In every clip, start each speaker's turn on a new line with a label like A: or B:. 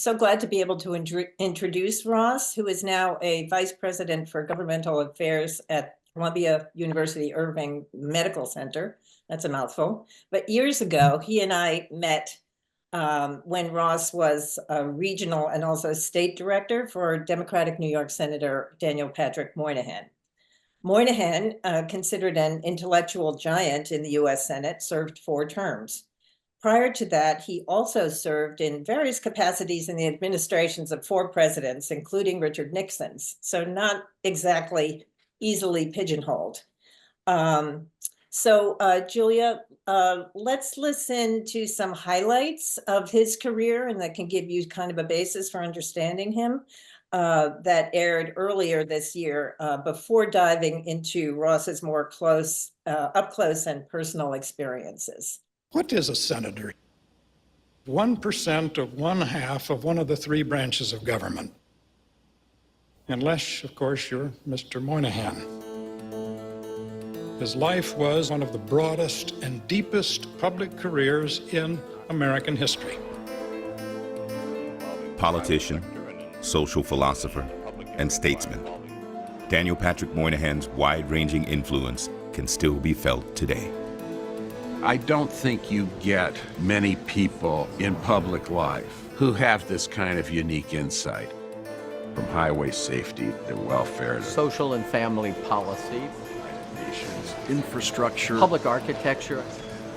A: So glad to be able to introduce Ross, who is now a vice president for governmental affairs at Columbia University Irving Medical Center. That's a mouthful. But years ago, he and I met when Ross was a regional and also state director for Democratic New York Senator Patrick Moynihan. Moynihan, considered an intellectual giant in the US Senate, served 4 terms. Prior to that, he also served in various capacities in the administrations of 4 presidents, including Richard Nixon's, so not exactly easily pigeonholed. Julia, let's listen to some highlights of his career, and that can give you kind of a basis for understanding him, that aired earlier this year before diving into Ross's more up close and personal experiences.
B: What is a senator? 1% of 1/2 of one of the 3 branches of government. Unless, of course, you're Mr. Moynihan. His life was one of the broadest and deepest public careers in American history.
C: Politician, social philosopher, and statesman, Daniel Patrick Moynihan's wide-ranging influence can still be felt today.
D: I don't think you get many people in public life who have this kind of unique insight, from highway safety to welfare,
E: social and family policy,
D: nations, infrastructure,
E: public architecture,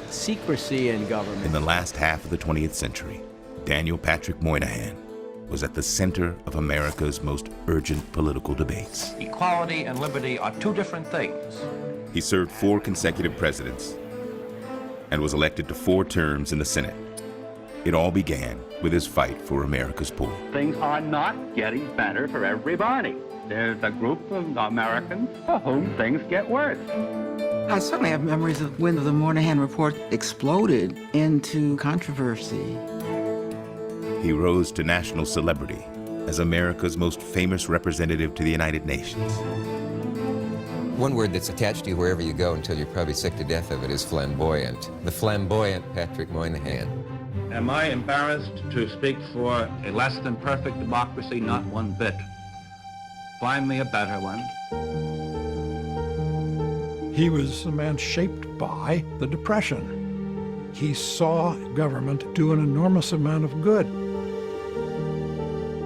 E: secrecy in government.
C: In the last half of the 20th century, Daniel Patrick Moynihan was at the center of America's most urgent political debates.
F: Equality and liberty are 2 different things.
C: He served 4 consecutive presidents and was elected to 4 terms in the Senate. It all began with his fight for America's poor.
G: Things are not getting better for everybody. There's a group of Americans for whom things get worse.
H: I certainly have memories of when the Moynihan Report exploded into controversy.
C: He rose to national celebrity as America's most famous representative to the United Nations.
I: One word that's attached to you wherever you go until you're probably sick to death of it is flamboyant. The flamboyant Patrick Moynihan.
F: Am I embarrassed to speak for a less than perfect democracy? Not one bit. Find me a better one.
B: He was a man shaped by the Depression. He saw government do an enormous amount of good.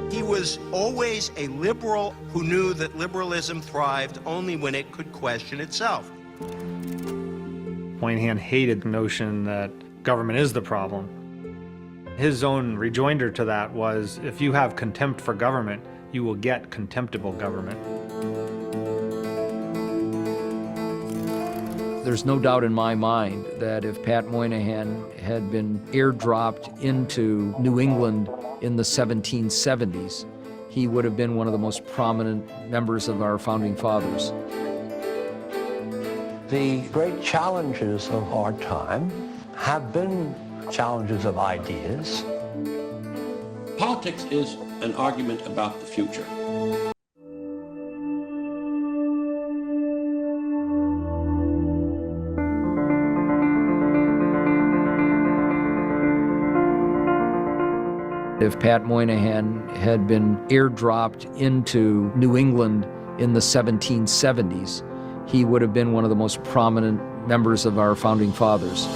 J: He was always a liberal who knew that liberalism thrived only when it could question itself.
K: Moynihan hated the notion that government is the problem. His own rejoinder to that was, if you have contempt for government, you will get contemptible government.
E: There's no doubt in my mind that if Pat Moynihan had been airdropped into New England in the 1770s, he would have been one of the most prominent members of our founding fathers.
L: The great challenges of our time have been challenges of ideas.
M: Politics is an argument about the future.
E: If Pat Moynihan had been airdropped into New England in the 1770s, he would have been one of the most prominent members of our founding fathers.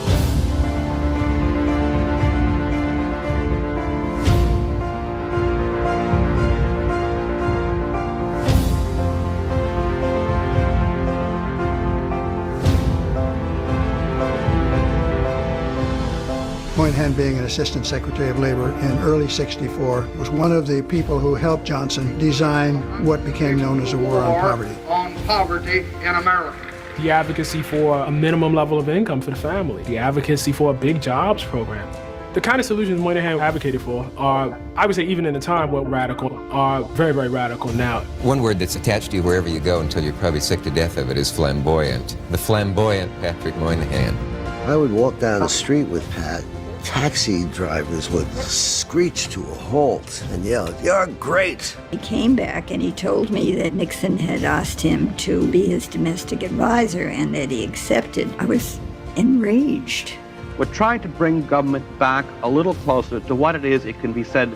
N: Moynihan, being an assistant secretary of labor in early '64, was one of the people who helped Johnson design what became known as the War on Poverty.
O: On poverty in America.
P: The advocacy for a minimum level of income for the family. The advocacy for a big jobs program. The kind of solutions Moynihan advocated for are, I would say even in the time, were radical, are very, very radical now.
I: One word that's attached to you wherever you go until you're probably sick to death of it is flamboyant. The flamboyant Patrick Moynihan.
Q: I would walk down the street with Pat. Taxi drivers would screech to a halt and yell, "You're great!"
R: He came back and he told me that Nixon had asked him to be his domestic advisor and that he accepted. I was enraged.
G: We're trying to bring government back a little closer to what it is it can be said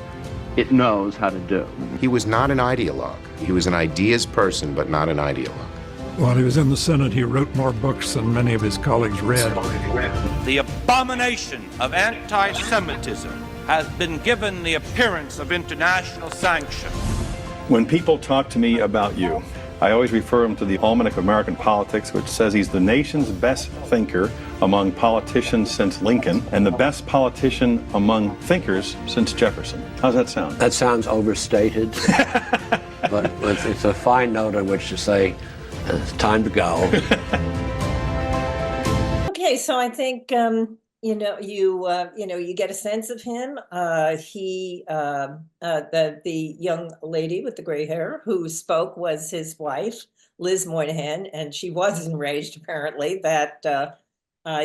G: it knows how to do.
S: He was not an ideologue. He was an ideas person, but not an ideologue.
B: While he was in the Senate, he wrote more books than many of his colleagues read.
F: The abomination of anti-Semitism has been given the appearance of international sanction.
T: When people talk to me about you, I always refer them to the Almanac of American Politics, which says he's the nation's best thinker among politicians since Lincoln, and the best politician among thinkers since Jefferson. How's that sound?
L: That sounds overstated, but it's a fine note on which to say, it's time to go.
A: Okay, so I think you get a sense of him. The young lady with the gray hair who spoke was his wife, Liz Moynihan, and she was enraged apparently that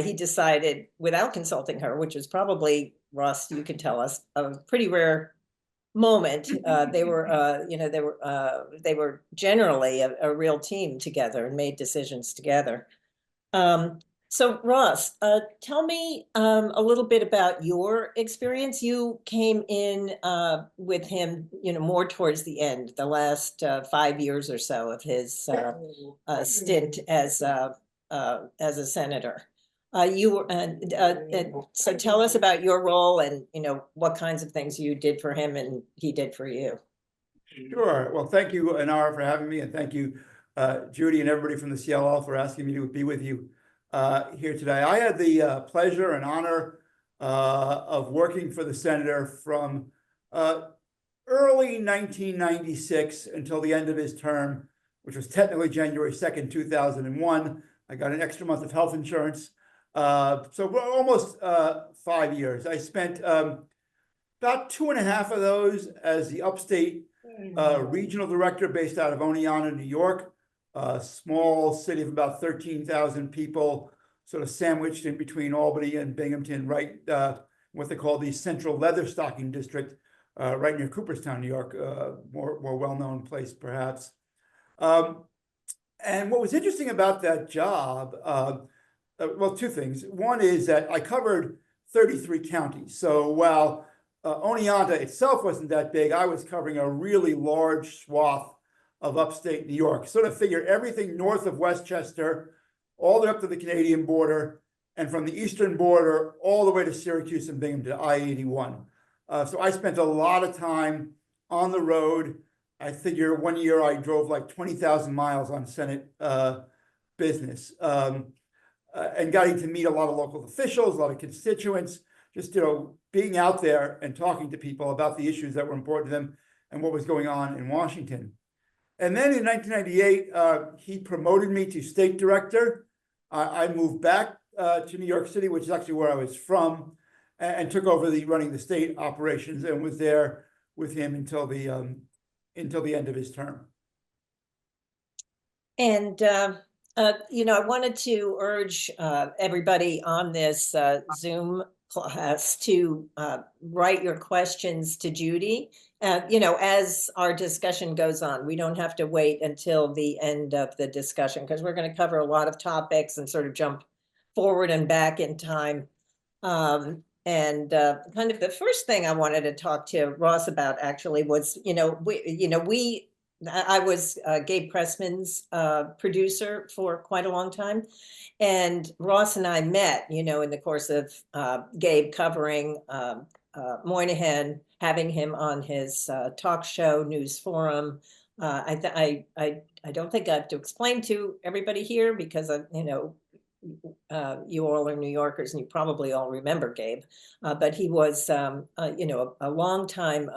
A: he decided, without consulting her, which was probably, Ross, you can tell us, a pretty rare moment. They were generally a real team together and made decisions together. So Ross, tell me a little bit about your experience. You came in with him, more towards the end, the last 5 years or so of his stint as a senator. So tell us about your role and what kinds of things you did for him and he did for you.
U: Sure. Well, thank you, Inara, for having me, and thank you, Judy, and everybody from the CLL for asking me to be with you here today. I had the pleasure and honor of working for the senator from early 1996 until the end of his term, which was technically January 2nd, 2001. I got an extra month of health insurance. So almost 5 years. I spent about 2.5 of those as the upstate regional director based out of Oneonta, New York, a small city of about 13,000 people, sort of sandwiched in between Albany and Binghamton, right, what they call the Central Leather Stocking District, right near Cooperstown, New York, more well-known place perhaps. And what was interesting about that job, well, two things. One is that I covered 33 counties. So while Oneonta itself wasn't that big, I was covering a really large swath of upstate New York. Sort of figure everything north of Westchester, all the way up to the Canadian border, and from the eastern border all the way to Syracuse and Binghamton, I-81. So I spent a lot of time on the road. I figure 1 year I drove like 20,000 miles on Senate business. And getting to meet a lot of local officials, a lot of constituents, just, being out there and talking to people about the issues that were important to them and what was going on in Washington. And then in 1998, he promoted me to state director. I moved back to New York City, which is actually where I was from, and took over running the state operations and was there with him until the end of his term. And I wanted to urge everybody on this Zoom class to write your questions to Judy. As our discussion goes on, we don't have to wait until the end of the discussion because we're going to cover a lot of topics and sort of jump forward and back in time. Kind of the first thing I wanted to talk to Ross about actually was, I was Gabe Pressman's producer for quite a long time. And Ross and I met, in the course of Gabe covering Moynihan, having him on his talk show, News Forum. I don't think I have to explain to everybody here because, you all are New Yorkers and you probably all remember Gabe. But he was, a longtime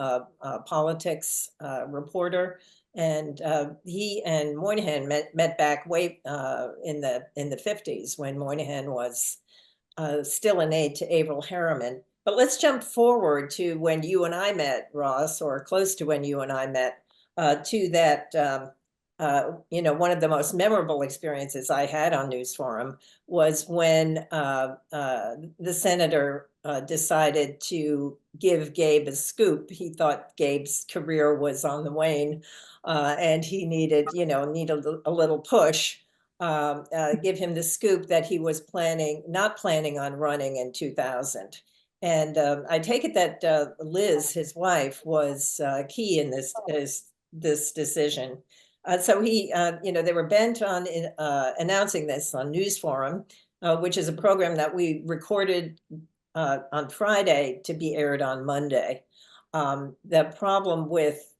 U: politics reporter. And he and Moynihan met back way in the 50s when Moynihan was still an aide to Averell Harriman. But let's jump forward to when you and I met, Ross, or close to when you and I met, to that, one of the most memorable experiences I had on News Forum was when the senator decided to give Gabe a scoop. He thought Gabe's career was on the wane. And he needed a little push, give him the scoop that he was not planning on running in 2000.
A: And I take it that Liz, his wife, was key in this decision. So he, they were bent on announcing this on News Forum, which is a program that we recorded on Friday to be aired on Monday. The problem with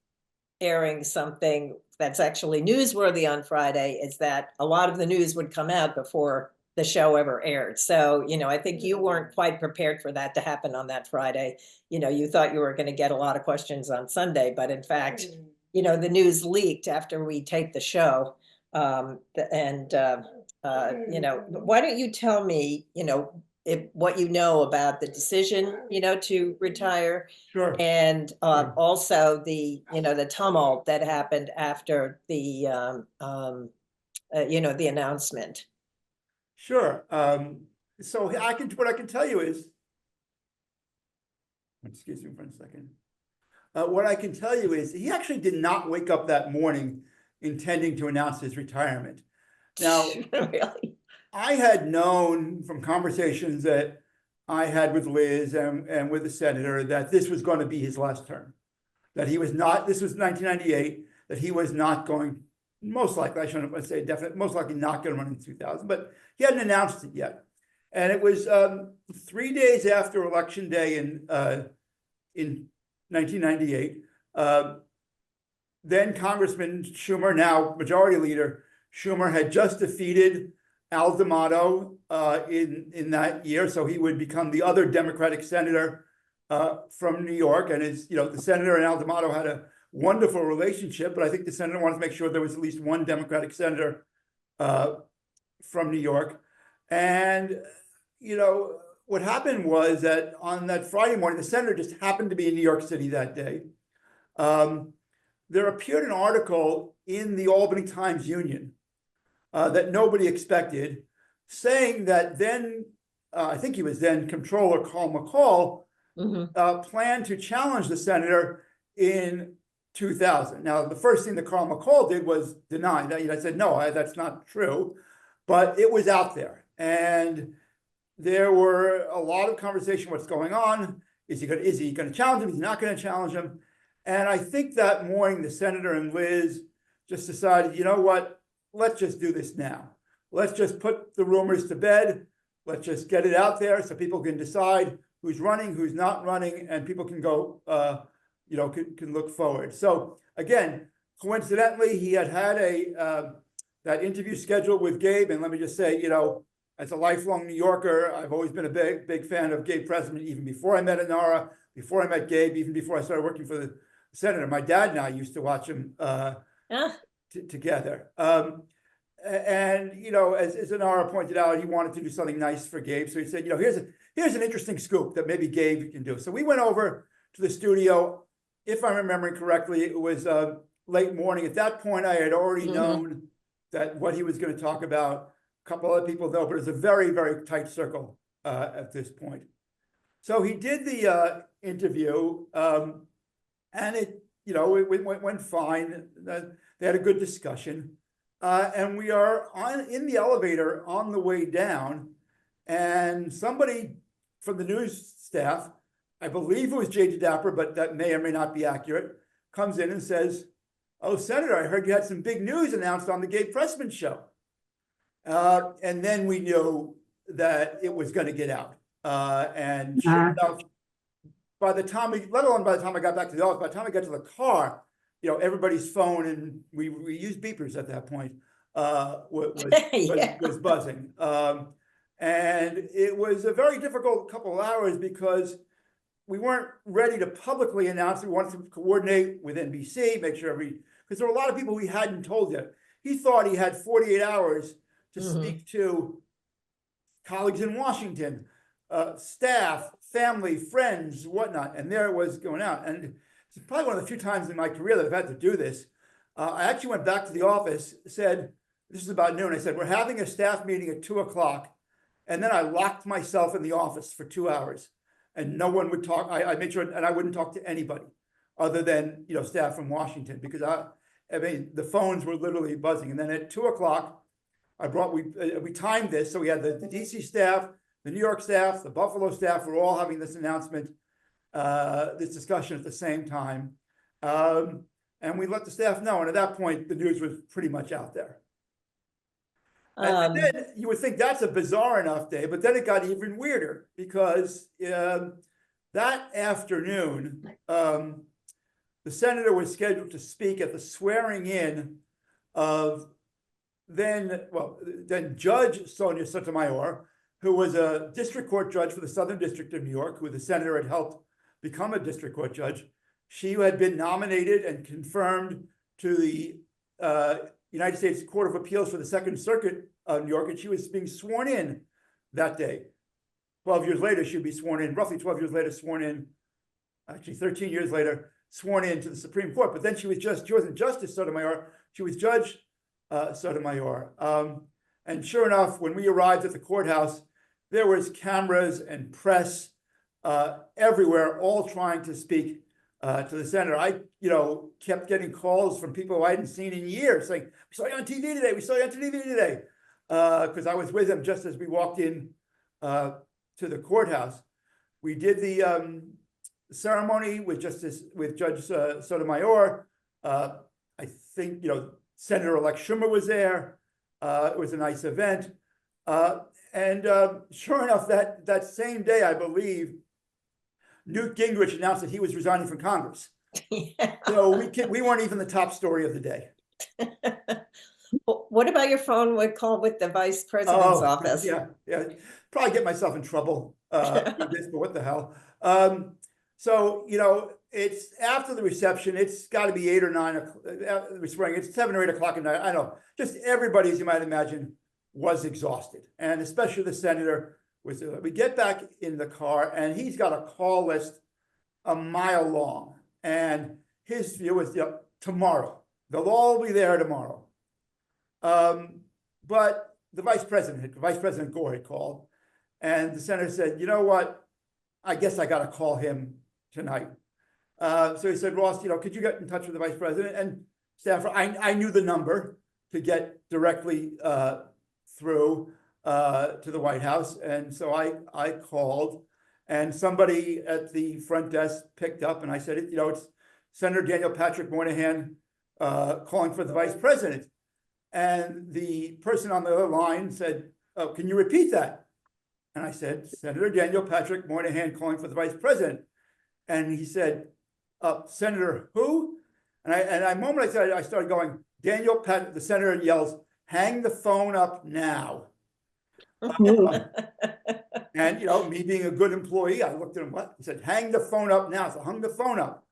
A: airing something that's actually newsworthy on Friday is that a lot of the news would come out before the show ever aired. So, I think you weren't quite prepared for that to happen on that Friday. You thought you were going to get a lot of questions on Sunday, but in fact, the news leaked after we taped the show. Why don't you tell me, what you know about the decision, to retire?
U: Sure.
A: And also the tumult that happened after the the announcement.
U: Sure. So what I can tell you is, excuse me for a second. What I can tell you is he actually did not wake up that morning intending to announce his retirement. Now,
A: really?
U: I had known from conversations that I had with Liz and with the senator that this was going to be his last term, that he was not, this was 1998, that he was not going, most likely, I shouldn't say definite, most likely not going to run in 2000, but he hadn't announced it yet. And it was 3 days after Election Day in 1998, then Congressman Schumer, now Majority Leader Schumer, had just defeated Al D'Amato in that year, so he would become the other Democratic senator from New York. And the senator and Al D'Amato had a wonderful relationship, but I think the senator wanted to make sure there was at least one Democratic senator from New York. And what happened was that on that Friday morning, the senator just happened to be in New York City that day. There appeared an article in the Albany Times-Union that nobody expected, saying that then, I think he was then Comptroller Carl McCall, planned to challenge the senator in 2000. Now, the first thing that Carl McCall did was deny that. I said, no, that's not true, but it was out there. And there were a lot of conversation, what's going on? Is he going to challenge him? Is he not going to challenge him? And I think that morning, the senator and Liz just decided, you know what? Let's just do this now. Let's just put the rumors to bed. Let's just get it out there so people can decide who's running, who's not running, and people can go, can look forward. So again, coincidentally, he had that interview scheduled with Gabe. And let me just say, as a lifelong New Yorker, I've always been a big fan of Gabe Pressman, even before I met Inara, before I met Gabe, even before I started working for the senator. My dad and I used to watch him together. As Inara pointed out, he wanted to do something nice for Gabe. So he said, here's an interesting scoop that maybe Gabe can do. So we went over to the studio. If I'm remembering correctly, it was late morning. At that point, I had already known that what he was going to talk about. A couple other people though, but it's a very, very tight circle at this point. So he did the interview, and it went fine. They had a good discussion, and we are in the elevator on the way down, and somebody from the news staff, I believe it was J.D. Dapper, but that may or may not be accurate, comes in and says, "Oh, Senator, I heard you had some big news announced on the Gabe Pressman show." And then we knew that it was going to get out. And sure enough, by the time I got back to the office, by the time I got to the car, everybody's phone, and we used beepers at that point, was buzzing. And it was a very difficult couple of hours because we weren't ready to publicly announce it. We wanted to coordinate with NBC, make sure because there were a lot of people we hadn't told yet. He thought he had 48 hours to speak to colleagues in Washington, staff, family, friends, whatnot. And there it was going out. And it's probably one of the few times in my career that I've had to do this. I actually went back to the office, said, this is about noon. I said, we're having a staff meeting at 2:00. And then I locked myself in the office for 2 hours, and no one would talk. I made sure, and I wouldn't talk to anybody other than, staff from Washington, because the phones were literally buzzing. And then at 2:00, we timed this. So we had the DC staff, the New York staff, the Buffalo staff were all having this announcement, this discussion at the same time. And we let the staff know. And at that point, the news was pretty much out there. And then you would think that's a bizarre enough day, but then it got even weirder because that afternoon, the senator was scheduled to speak at the swearing in of then Judge Sonia Sotomayor, who was a district court judge for the Southern District of New York, who the senator had helped become a district court judge. She had been nominated and confirmed to the United States Court of Appeals for the Second Circuit of New York, and she was being sworn in that day. 12 years later, she'd be sworn in, roughly 12 years later, sworn in, actually 13 years later, sworn in to the Supreme Court. But then she wasn't Justice Sotomayor, she was Judge Sotomayor. And sure enough, when we arrived at the courthouse, there was cameras and press everywhere, all trying to speak to the senator. I, kept getting calls from people who I hadn't seen in years saying, "We saw you on TV today. We saw you on TV today," because I was with him just as we walked in to the courthouse. We did the ceremony with Judge Sotomayor. I think Senator-elect Schumer was there. It was a nice event, and sure enough, that same day, I believe, Newt Gingrich announced that he was resigning from Congress. Yeah. So we weren't even the top story of the day.
A: What about your phone call with the vice president's office?
U: Yeah. Probably get myself in trouble for this, but what the hell? So, it's after the reception. It's got to be 8 or 9 o'clock. It's 7 or 8 o'clock at night. I know. Just everybody, as you might imagine, was exhausted, and especially the senator. We get back in the car, and he's got a call list a mile long, and his view was tomorrow. They'll all be there tomorrow. But the Vice President Gore had called, and the senator said, "You know what? I guess I got to call him tonight." So he said, "Ross, could you get in touch with the Vice President?" And Stafford, I knew the number to get directly through to the White House, and so I called, and somebody at the front desk picked up, and I said, "It's Senator Daniel Patrick Moynihan calling for the Vice President." And the person on the other line said, "Oh, can you repeat that?" And I said, "Senator Daniel Patrick Moynihan calling for the Vice President." And he said, "Senator who?" And the moment I said it, I started going, "Daniel Patrick," the senator yells, "Hang the phone up now." And me being a good employee, I looked at him. What? He said, "Hang the phone up now." So I hung the phone up.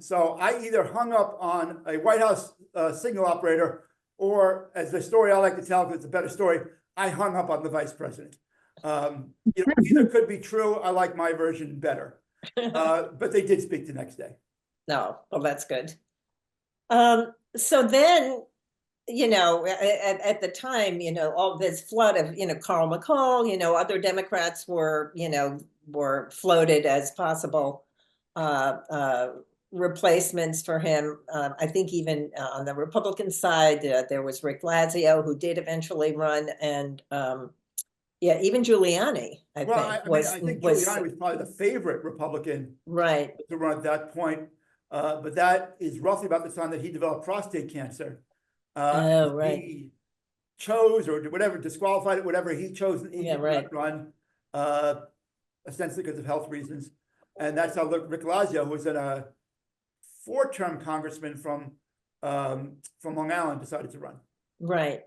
U: So I either hung up on a White House signal operator, or, as the story I like to tell, because it's a better story, I hung up on the Vice President. Either could be true. I like my version better. But they did speak the next day.
A: No, well, that's good. So then, at the time, all this flood of, Carl McCall, other Democrats were floated as possible replacements for him. I think even on the Republican side, there was Rick Lazio, who did eventually run, and even Giuliani, I think
U: Giuliani was probably the favorite Republican to run at that point. But that is roughly about the time that he developed prostate cancer. He chose, or whatever, disqualified it, whatever he chose to run, ostensibly because of health reasons. And that's how Rick Lazio, who was a 4-term congressman from Long Island, decided to run. Right.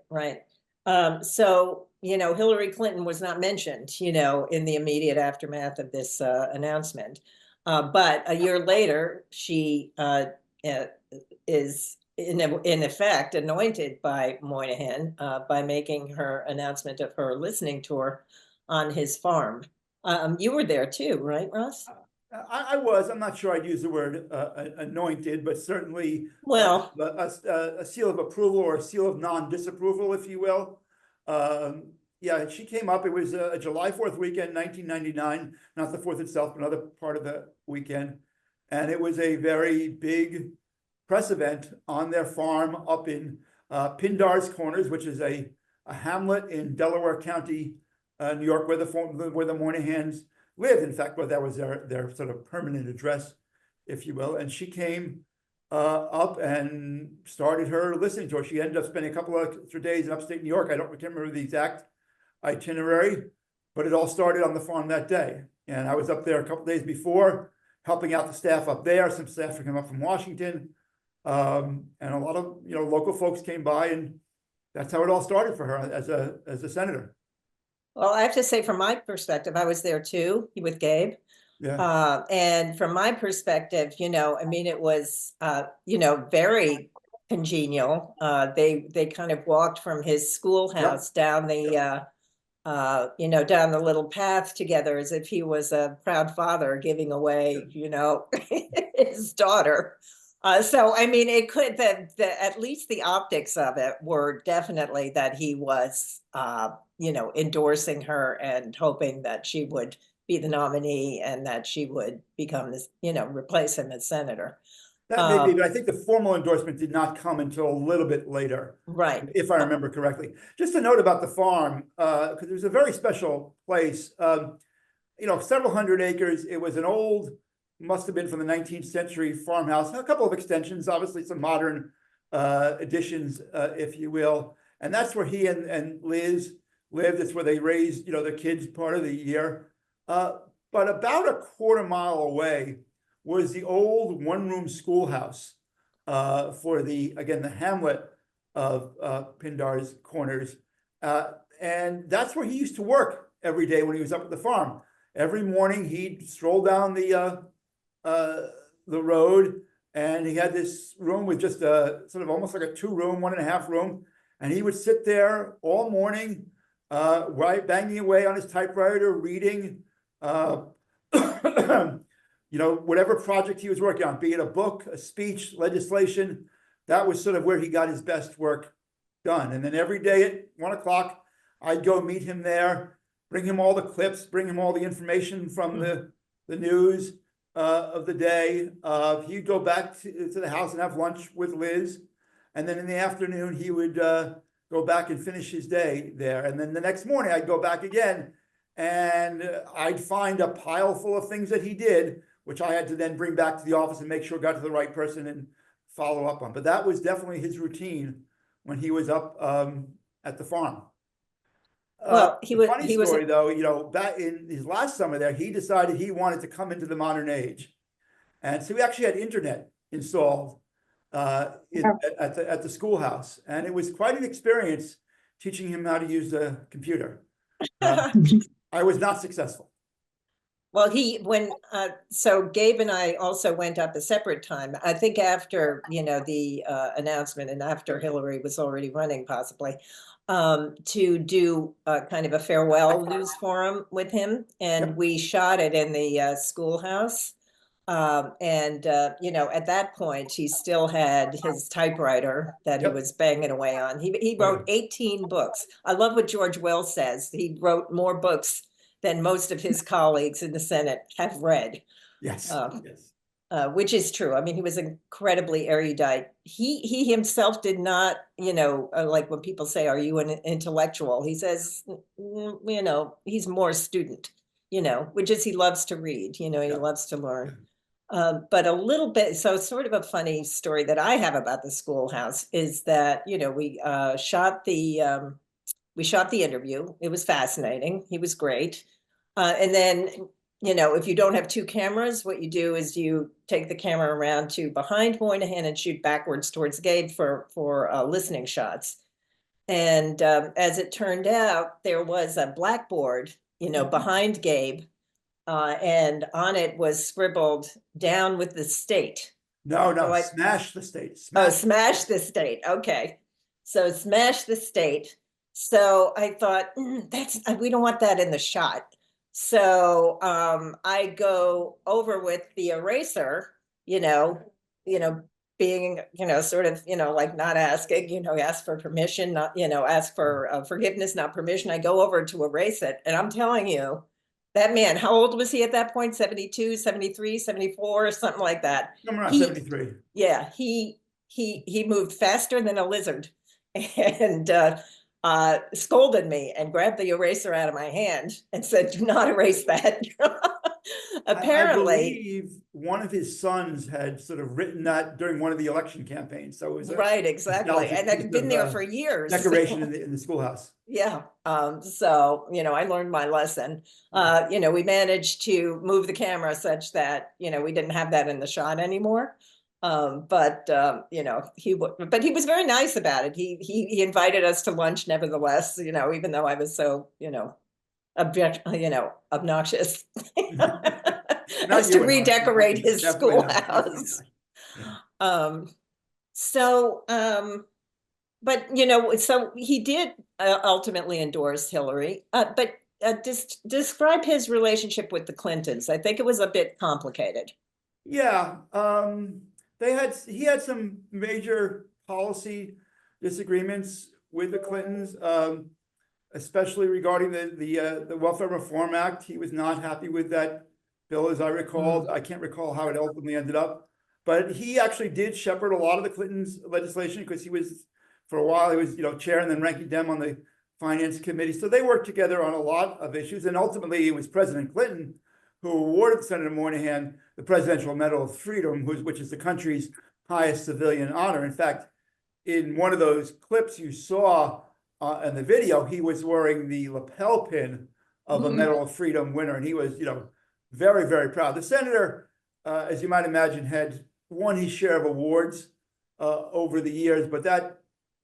A: So, Hillary Clinton was not mentioned, in the immediate aftermath of this announcement. But a year later, she is in effect anointed by Moynihan by making her announcement of her listening tour on his farm. You were there too, right, Ross?
U: I was. I'm not sure I'd use the word anointed, but certainly a seal of approval, or a seal of non-disapproval, if you will. She came up. It was a July 4th weekend, 1999, not the 4th itself, but another part of the weekend. And it was a very big press event on their farm up in Pindar's Corners, which is a hamlet in Delaware County, New York, where the Moynihans lived. In fact, where that was their sort of permanent address, if you will. And she came up and started her listening tour. She ended up spending a couple of extra days in upstate New York. I can't remember the exact itinerary, but it all started on the farm that day. And I was up there a couple of days before, helping out the staff up there. Some staff came up from Washington, and a lot of local folks came by, and that's how it all started for her as a senator.
A: Well, I have to say, from my perspective, I was there too with Gabe.
U: Yeah.
A: And from my perspective, I mean, it was, very congenial. They kind of walked from his schoolhouse down the, down the little path together as if he was a proud father giving away, his daughter. So, I mean, it could, at least the optics of it were definitely that he was, endorsing her and hoping that she would be the nominee and that she would become this, replace him as senator.
U: That may be, but I think the formal endorsement did not come until a little bit later.
A: Right.
U: If I remember correctly. Just a note about the farm, because it was a very special place. Several hundred acres. It was an old, must have been from the 19th century farmhouse. A couple of extensions, obviously some modern additions, if you will. And that's where he and Liz lived. It's where they raised, their kids part of the year. But about a quarter-mile away was the old one-room schoolhouse for the hamlet of Pindar's Corners. And that's where he used to work every day when he was up at the farm. Every morning he'd stroll down the road, and he had this room with just a sort of almost like a 2-room, 1.5 room. And he would sit there all morning, banging away on his typewriter, reading, whatever project he was working on, be it a book, a speech, legislation. That was sort of where he got his best work done. And then every day at 1 o'clock, I'd go meet him there, bring him all the clips, bring him all the information from the news of the day. He'd go back to the house and have lunch with Liz. And then in the afternoon, he would go back and finish his day there. And then the next morning, I'd go back again, and I'd find a pile full of things that he did, which I had to then bring back to the office and make sure it got to the right person and follow up on. But that was definitely his routine when he was up at the farm.
A: Well, he was
U: funny story though, back in his last summer there, he decided he wanted to come into the modern age. And so we actually had internet installed at the schoolhouse. And it was quite an experience teaching him how to use the computer. I was not successful.
A: Well, so Gabe and I also went up a separate time. I think after, the announcement and after Hillary was already running possibly, to do kind of a farewell news forum with him. And we shot it in the schoolhouse. At that point, he still had his typewriter that he was banging away on. He wrote 18 books. I love what George Wells says. He wrote more books than most of his colleagues in the Senate have read.
U: Yes.
A: Which is true. I mean, he was incredibly erudite. He himself did not, like when people say, "Are you an intellectual?" He says, he's more student, which is he loves to read, he loves to learn. But a little bit, so sort of a funny story that I have about the schoolhouse is that, we shot the interview. It was fascinating. He was great. And then, if you don't have 2 cameras, what you do is you take the camera around to behind Moynihan and shoot backwards towards Gabe for listening shots. And as it turned out, there was a blackboard, behind Gabe, and on it was scribbled "down with the state."
U: No, smash the state.
A: Smash the state. Okay. So smash the state. So I thought, we don't want that in the shot. So I go over with the eraser, being, sort of, like not asking, ask for permission, not, ask for forgiveness, not permission. I go over to erase it. And I'm telling you, that man, how old was he at that point? 72, 73, 74, something like that.
U: I'm around 73.
A: Yeah, he moved faster than a lizard. And scolded me and grabbed the eraser out of my hand and said, "Do not erase that." Apparently,
U: I believe one of his sons had sort of written that during one of the election campaigns. So it was
A: right, exactly. And I've been there for years.
U: Decoration in the schoolhouse.
A: Yeah. So, I learned my lesson. We managed to move the camera such that, we didn't have that in the shot anymore. But he was very nice about it. He invited us to lunch nevertheless, even though I was so, obnoxious as to redecorate his schoolhouse. But, so he did ultimately endorse Hillary, but describe his relationship with the Clintons. I think it was a bit complicated.
U: Yeah, he had some major policy disagreements with the Clintons, especially regarding the Welfare Reform Act. He was not happy with that bill, as I recall. I can't recall how it ultimately ended up, but he actually did shepherd a lot of the Clintons' legislation because he was, for a while, he was, chair and then ranking Dem on the Finance Committee. So they worked together on a lot of issues, and ultimately it was President Clinton who awarded Senator Moynihan the Presidential Medal of Freedom, which is the country's highest civilian honor. In fact, in one of those clips you saw in the video, he was wearing the lapel pin of a Medal of Freedom winner, and he was, very, very proud. The senator, as you might imagine, had won his share of awards over the years, but that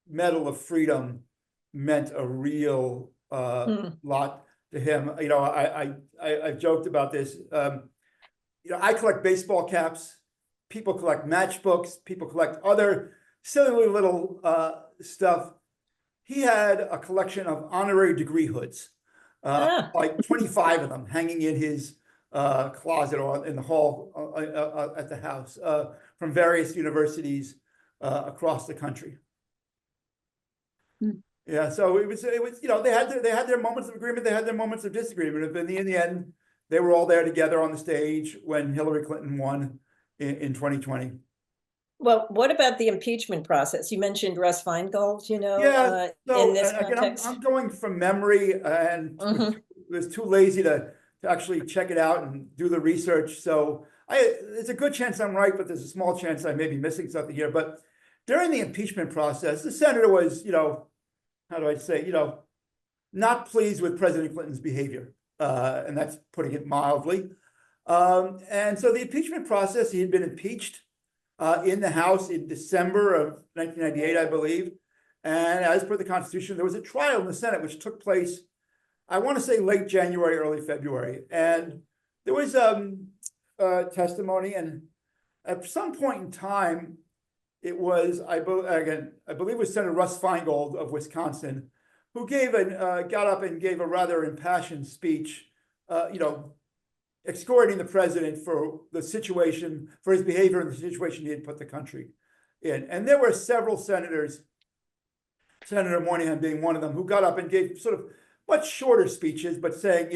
U: Medal of Freedom meant a real lot to him. I've joked about this. I collect baseball caps. People collect matchbooks. People collect other silly little stuff. He had a collection of honorary degree hoods, like 25 of them, hanging in his closet or in the hall at the house from various universities across the country. Yeah, so it was they had their moments of agreement, they had their moments of disagreement, but in the end, they were all there together on the stage when Hillary Clinton won in 2020.
A: Well, what about the impeachment process? You mentioned Russ Feingold,
U: Yeah, so
A: in this
U: again,
A: context.
U: I'm going from memory and was too lazy to actually check it out and do the research. So there's a good chance I'm right, but there's a small chance I may be missing something here. But during the impeachment process, the senator was, how do I say, not pleased with President Clinton's behavior. And that's putting it mildly. And so the impeachment process, he had been impeached in the House in December of 1998, I believe. And as per the Constitution, there was a trial in the Senate, which took place, I want to say late January, early February. And there was testimony. And at some point in time, it was, I believe it was Senator Russ Feingold of Wisconsin, who got up and gave a rather impassioned speech, excoriating the president for the situation, for his behavior in the situation he had put the country in. And there were several senators, Senator Moynihan being one of them, who got up and gave sort of much shorter speeches, but saying,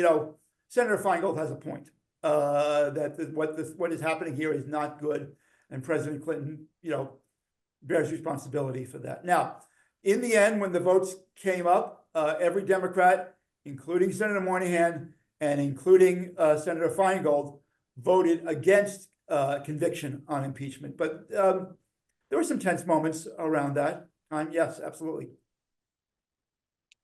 U: Senator Feingold has a point, that what is happening here is not good, and President Clinton, bears responsibility for that. Now, in the end, when the votes came up, every Democrat, including Senator Moynihan and including Senator Feingold, voted against conviction on impeachment. But there were some tense moments around that time. Yes, absolutely.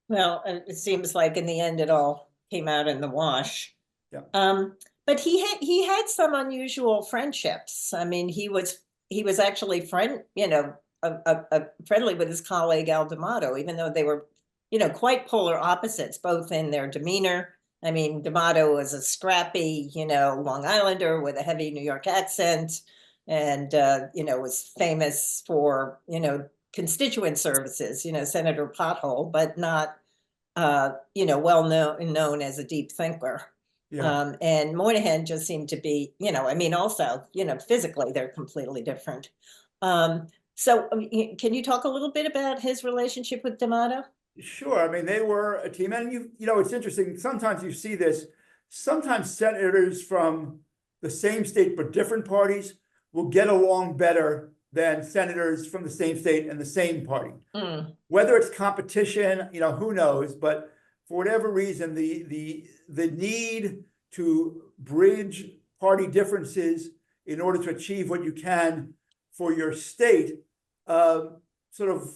A: Well, it seems like in the end, it all came out in the wash.
U: Yeah.
A: But he had some unusual friendships. I mean, he was actually friendly with his colleague Al D'Amato, even though they were, quite polar opposites, both in their demeanor. I mean, D'Amato was a scrappy, Long Islander with a heavy New York accent, and was famous for, constituent services, Senator Pothole, but not, well known as a deep thinker.
U: Yeah.
A: And Moynihan just seemed to be, also, physically they're completely different. So can you talk a little bit about his relationship with D'Amato?
U: Sure. I mean, they were a team, and it's interesting. Sometimes you see this. Sometimes senators from the same state but different parties will get along better than senators from the same state and the same party.
A: Mm.
U: Whether it's competition, who knows? But for whatever reason, the need to bridge party differences in order to achieve what you can for your state sort of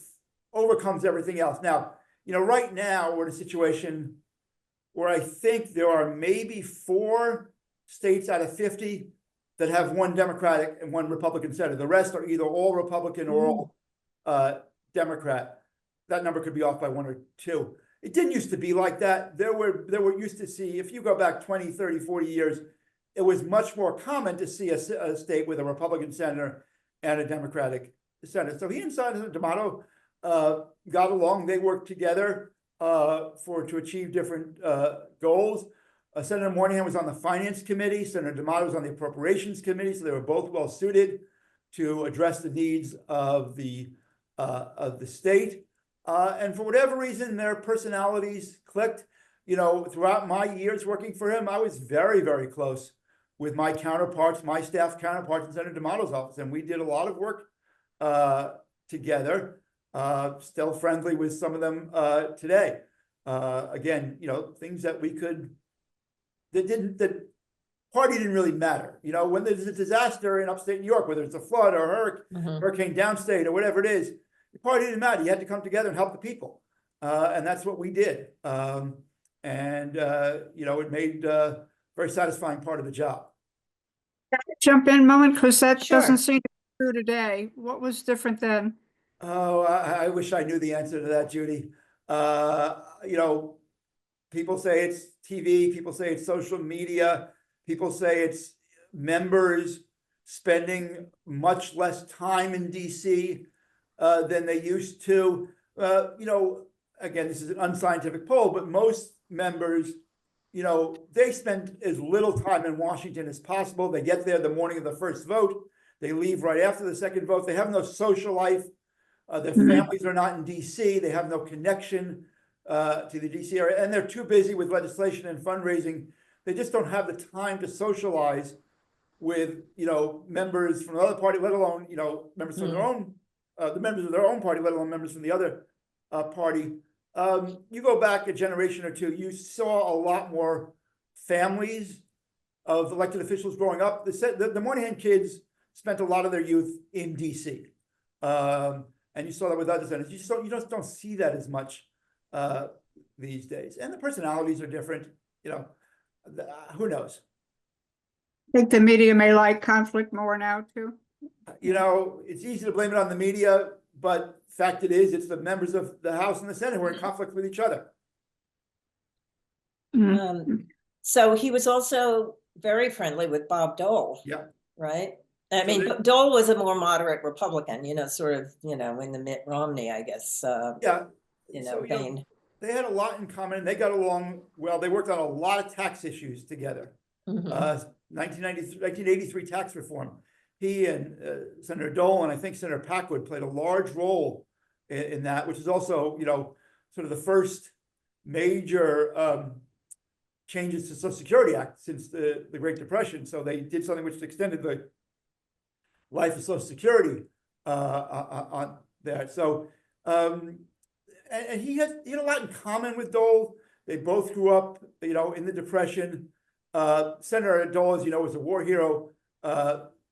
U: overcomes everything else. Now, right now we're in a situation where I think there are maybe 4 states out of 50 that have one Democratic and one Republican senator. The rest are either all Republican or all Democrat. That number could be off by 1 or 2. It didn't used to be like that. There were used to see, if you go back 20, 30, 40 years, it was much more common to see a state with a Republican senator and a Democratic senator. So he and Senator D'Amato got along. They worked together to achieve different goals. Senator Moynihan was on the Finance Committee. Senator D'Amato was on the Appropriations Committee. So they were both well suited to address the needs of the state. And for whatever reason, their personalities clicked. Throughout my years working for him, I was very, very close with my counterparts, my staff counterparts in Senator D'Amato's office. And we did a lot of work together, still friendly with some of them today. Again, things that we could, that party didn't really matter. When there's a disaster in upstate New York, whether it's a flood or hurricane downstate or whatever it is, the party didn't matter. You had to come together and help the people. And that's what we did. It made a very satisfying part of the job.
D: Jump in a moment, because that
A: Sure.
D: doesn't seem to be true today. What was different then?
U: Oh, I wish I knew the answer to that, Judy. People say it's TV, people say it's social media, people say it's members spending much less time in DC than they used to. Again, this is an unscientific poll, but most members, they spend as little time in Washington as possible. They get there the morning of the first vote. They leave right after the second vote. They have no social life. Their families are not in DC. They have no connection to the DC area, and they're too busy with legislation and fundraising. They just don't have the time to socialize with, members from another party, let alone, members from their own, the members of their own party, let alone members from the other party. You go back a generation or two, you saw a lot more families of elected officials growing up. The Moynihan kids spent a lot of their youth in DC. And you saw that with other senators. You just don't see that as much these days. And the personalities are different. Who knows?
D: I think the media may like conflict more now too.
U: It's easy to blame it on the media, but fact it is, it's the members of the House and the Senate who are in conflict with each other.
A: So he was also very friendly with Bob Dole.
U: Yeah.
A: Right? I mean, Dole was a more moderate Republican, sort of, in the Mitt Romney, I guess, vein.
U: They had a lot in common. They got along well. They worked on a lot of tax issues together. 1983 tax reform. He and Senator Dole and I think Senator Packwood played a large role in that, which is also, sort of the first major changes to the Social Security Act since the Great Depression. So they did something which extended the life of Social Security on that. So, and he had a lot in common with Dole. They both grew up, in the Depression. Senator Dole, as you know, was a war hero.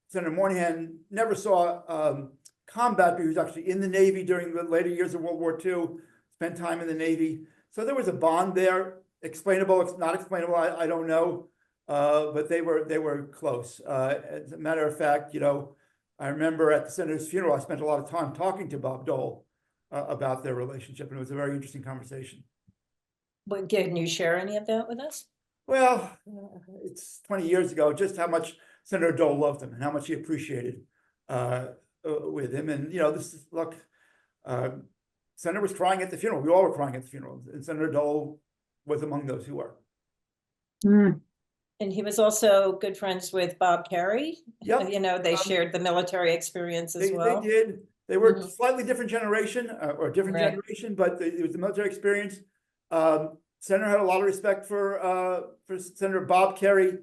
U: Senator Moynihan never saw combat, but he was actually in the Navy during the later years of World War II, spent time in the Navy. So there was a bond there. Explainable, it's not explainable, I don't know. But they were close. As a matter of fact, I remember at the senator's funeral, I spent a lot of time talking to Bob Dole about their relationship, and it was a very interesting conversation.
A: But can you share any of that with us?
U: Well, it's 20 years ago, just how much Senator Dole loved him and how much he appreciated with him. And, Senator was crying at the funeral. We all were crying at the funeral, and Senator Dole was among those who were.
A: And he was also good friends with Bob Kerrey.
U: Yep.
A: They shared the military experience as well.
U: They did. They were slightly different generation, or different generation, but it was the military experience. Senator had a lot of respect for Senator Bob Kerrey.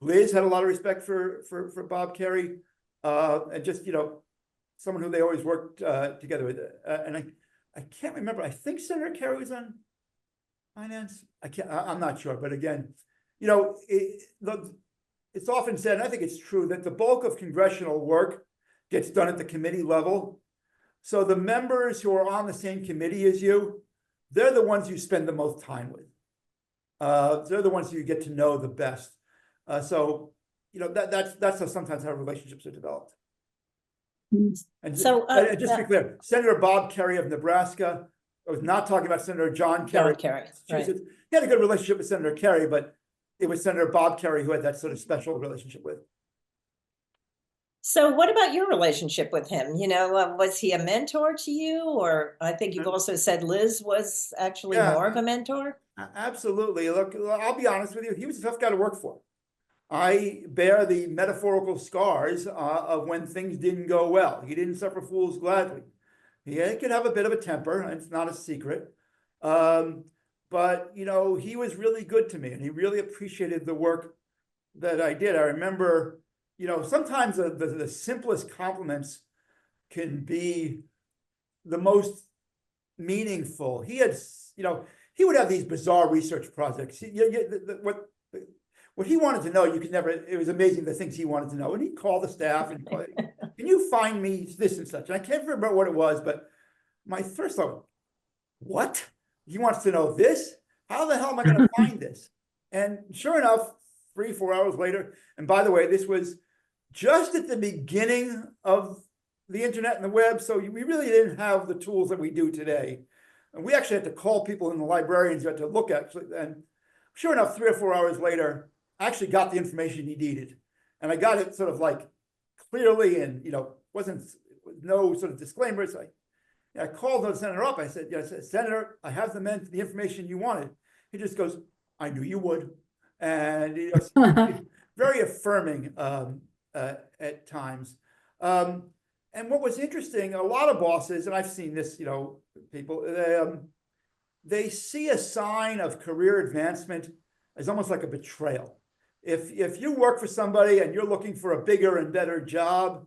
U: Liz had a lot of respect for Bob Kerrey. and just, someone who they always worked together with. And I can't remember. I think Senator Kerry was on finance. I'm not sure. But again, it's often said, and I think it's true, that the bulk of congressional work gets done at the committee level. So the members who are on the same committee as you, they're the ones you spend the most time with. They're the ones who you get to know the best. So that's how sometimes how relationships are developed. And
A: So,
U: just to be clear, Senator Bob Kerry of Nebraska, I was not talking about Senator John Kerry.
A: Right.
U: He had a good relationship with Senator Kerry, but it was Senator Bob Kerry who had that sort of special relationship with.
A: So what about your relationship with him? Was he a mentor to you? Or I think you've also said Liz was actually more of a mentor?
U: Absolutely. Look, I'll be honest with you. He was a tough guy to work for. I bear the metaphorical scars of when things didn't go well. He didn't suffer fools gladly. He could have a bit of a temper, and it's not a secret. But, he was really good to me, and he really appreciated the work that I did. I remember, sometimes the simplest compliments can be the most meaningful. He had, he would have these bizarre research projects. What he wanted to know, you could never, it was amazing the things he wanted to know. And he'd call the staff and call, can you find me this and such? And I can't remember what it was, but my first thought, what? He wants to know this? How the hell am I going to find this? And sure enough, 3-4 hours later, and by the way, this was just at the beginning of the internet and the web, so we really didn't have the tools that we do today. And we actually had to call people in the librarians who had to look at it. And sure enough, 3 or 4 hours later, I actually got the information he needed. And I got it sort of like clearly and, wasn't no sort of disclaimers. I called the senator up. I said, Senator, I have the information you wanted. He just goes, I knew you would. And very affirming at times. And what was interesting, a lot of bosses, and I've seen this, people, they see a sign of career advancement as almost like a betrayal. If you work for somebody and you're looking for a bigger and better job,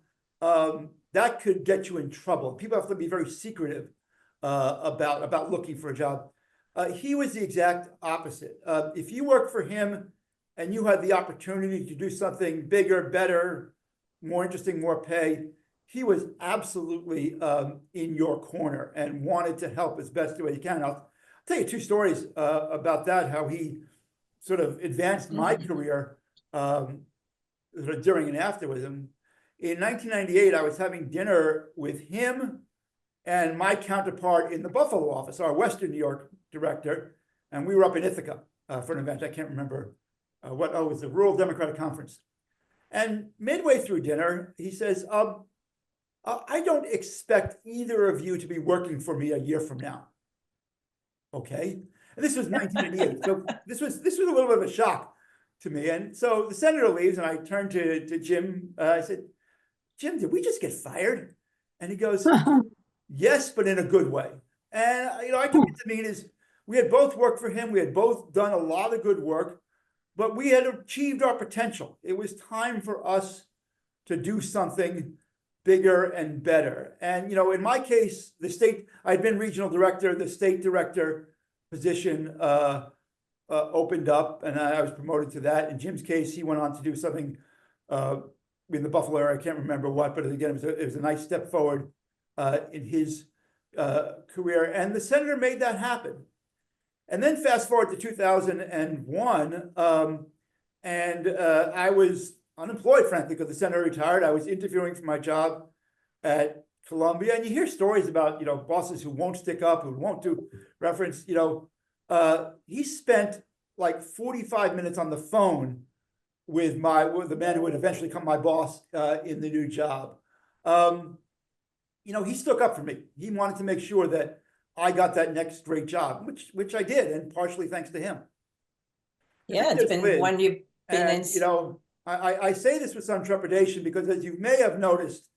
U: that could get you in trouble. People have to be very secretive about looking for a job. He was the exact opposite. If you worked for him and you had the opportunity to do something bigger, better, more interesting, more pay, he was absolutely in your corner and wanted to help as best way he can. I'll tell you 2 stories about that, how he sort of advanced my career during and afterwards. And in 1998, I was having dinner with him and my counterpart in the Buffalo office, our Western New York director, and we were up in Ithaca for an event. I can't remember it was the Rural Democratic Conference. And midway through dinner, he says, I don't expect either of you to be working for me a year from now. Okay. And this was 1988. So this was a little bit of a shock to me. And so the senator leaves and I turned to Jim. I said, Jim, did we just get fired? And he goes, yes, but in a good way. And, I took it to mean is we had both worked for him. We had both done a lot of good work, but we had achieved our potential. It was time for us to do something bigger and better. And, in my case, I'd been regional director, the state director position opened up and I was promoted to that. In Jim's case, he went on to do something in the Buffalo area. I can't remember what, but again, it was a nice step forward in his career. And the senator made that happen. And then fast forward to 2001, and I was unemployed, frankly, because the senator retired. I was interviewing for my job at Columbia, and you hear stories about, bosses who won't stick up, who won't do reference, he spent like 45 minutes on the phone with the man who would eventually become my boss in the new job. He stuck up for me. He wanted to make sure that I got that next great job, which I did, and partially thanks to him.
A: Yeah, it's been one you've been in.
U: I say this with some trepidation because, as you may have noticed,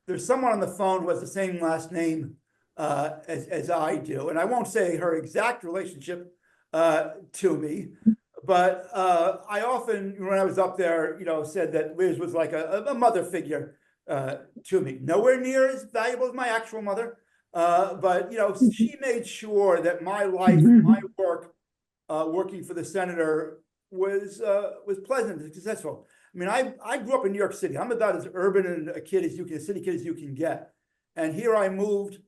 U: there's someone on the phone who has the same last name as I do, and I won't say her exact relationship to me, but I often, when I was up there, said that Liz was like a mother figure to me. Nowhere near as valuable as my actual mother, but she made sure that my life, my work, working for the senator was pleasant and successful. I mean, I grew up in New York City. I'm about as urban a city kid as you can get, and here I moved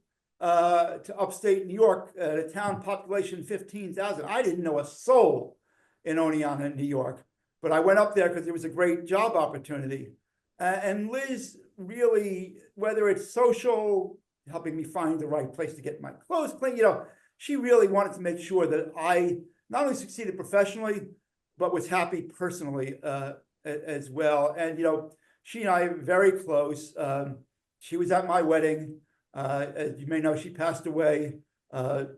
U: to upstate New York, at a town population 15,000. I didn't know a soul in Oneonta, New York, but I went up there because it was a great job opportunity. And Liz really, whether it's social, helping me find the right place to get my clothes clean, she really wanted to make sure that I not only succeeded professionally, but was happy personally as well. And, she and I are very close. She was at my wedding. As you may know, she passed away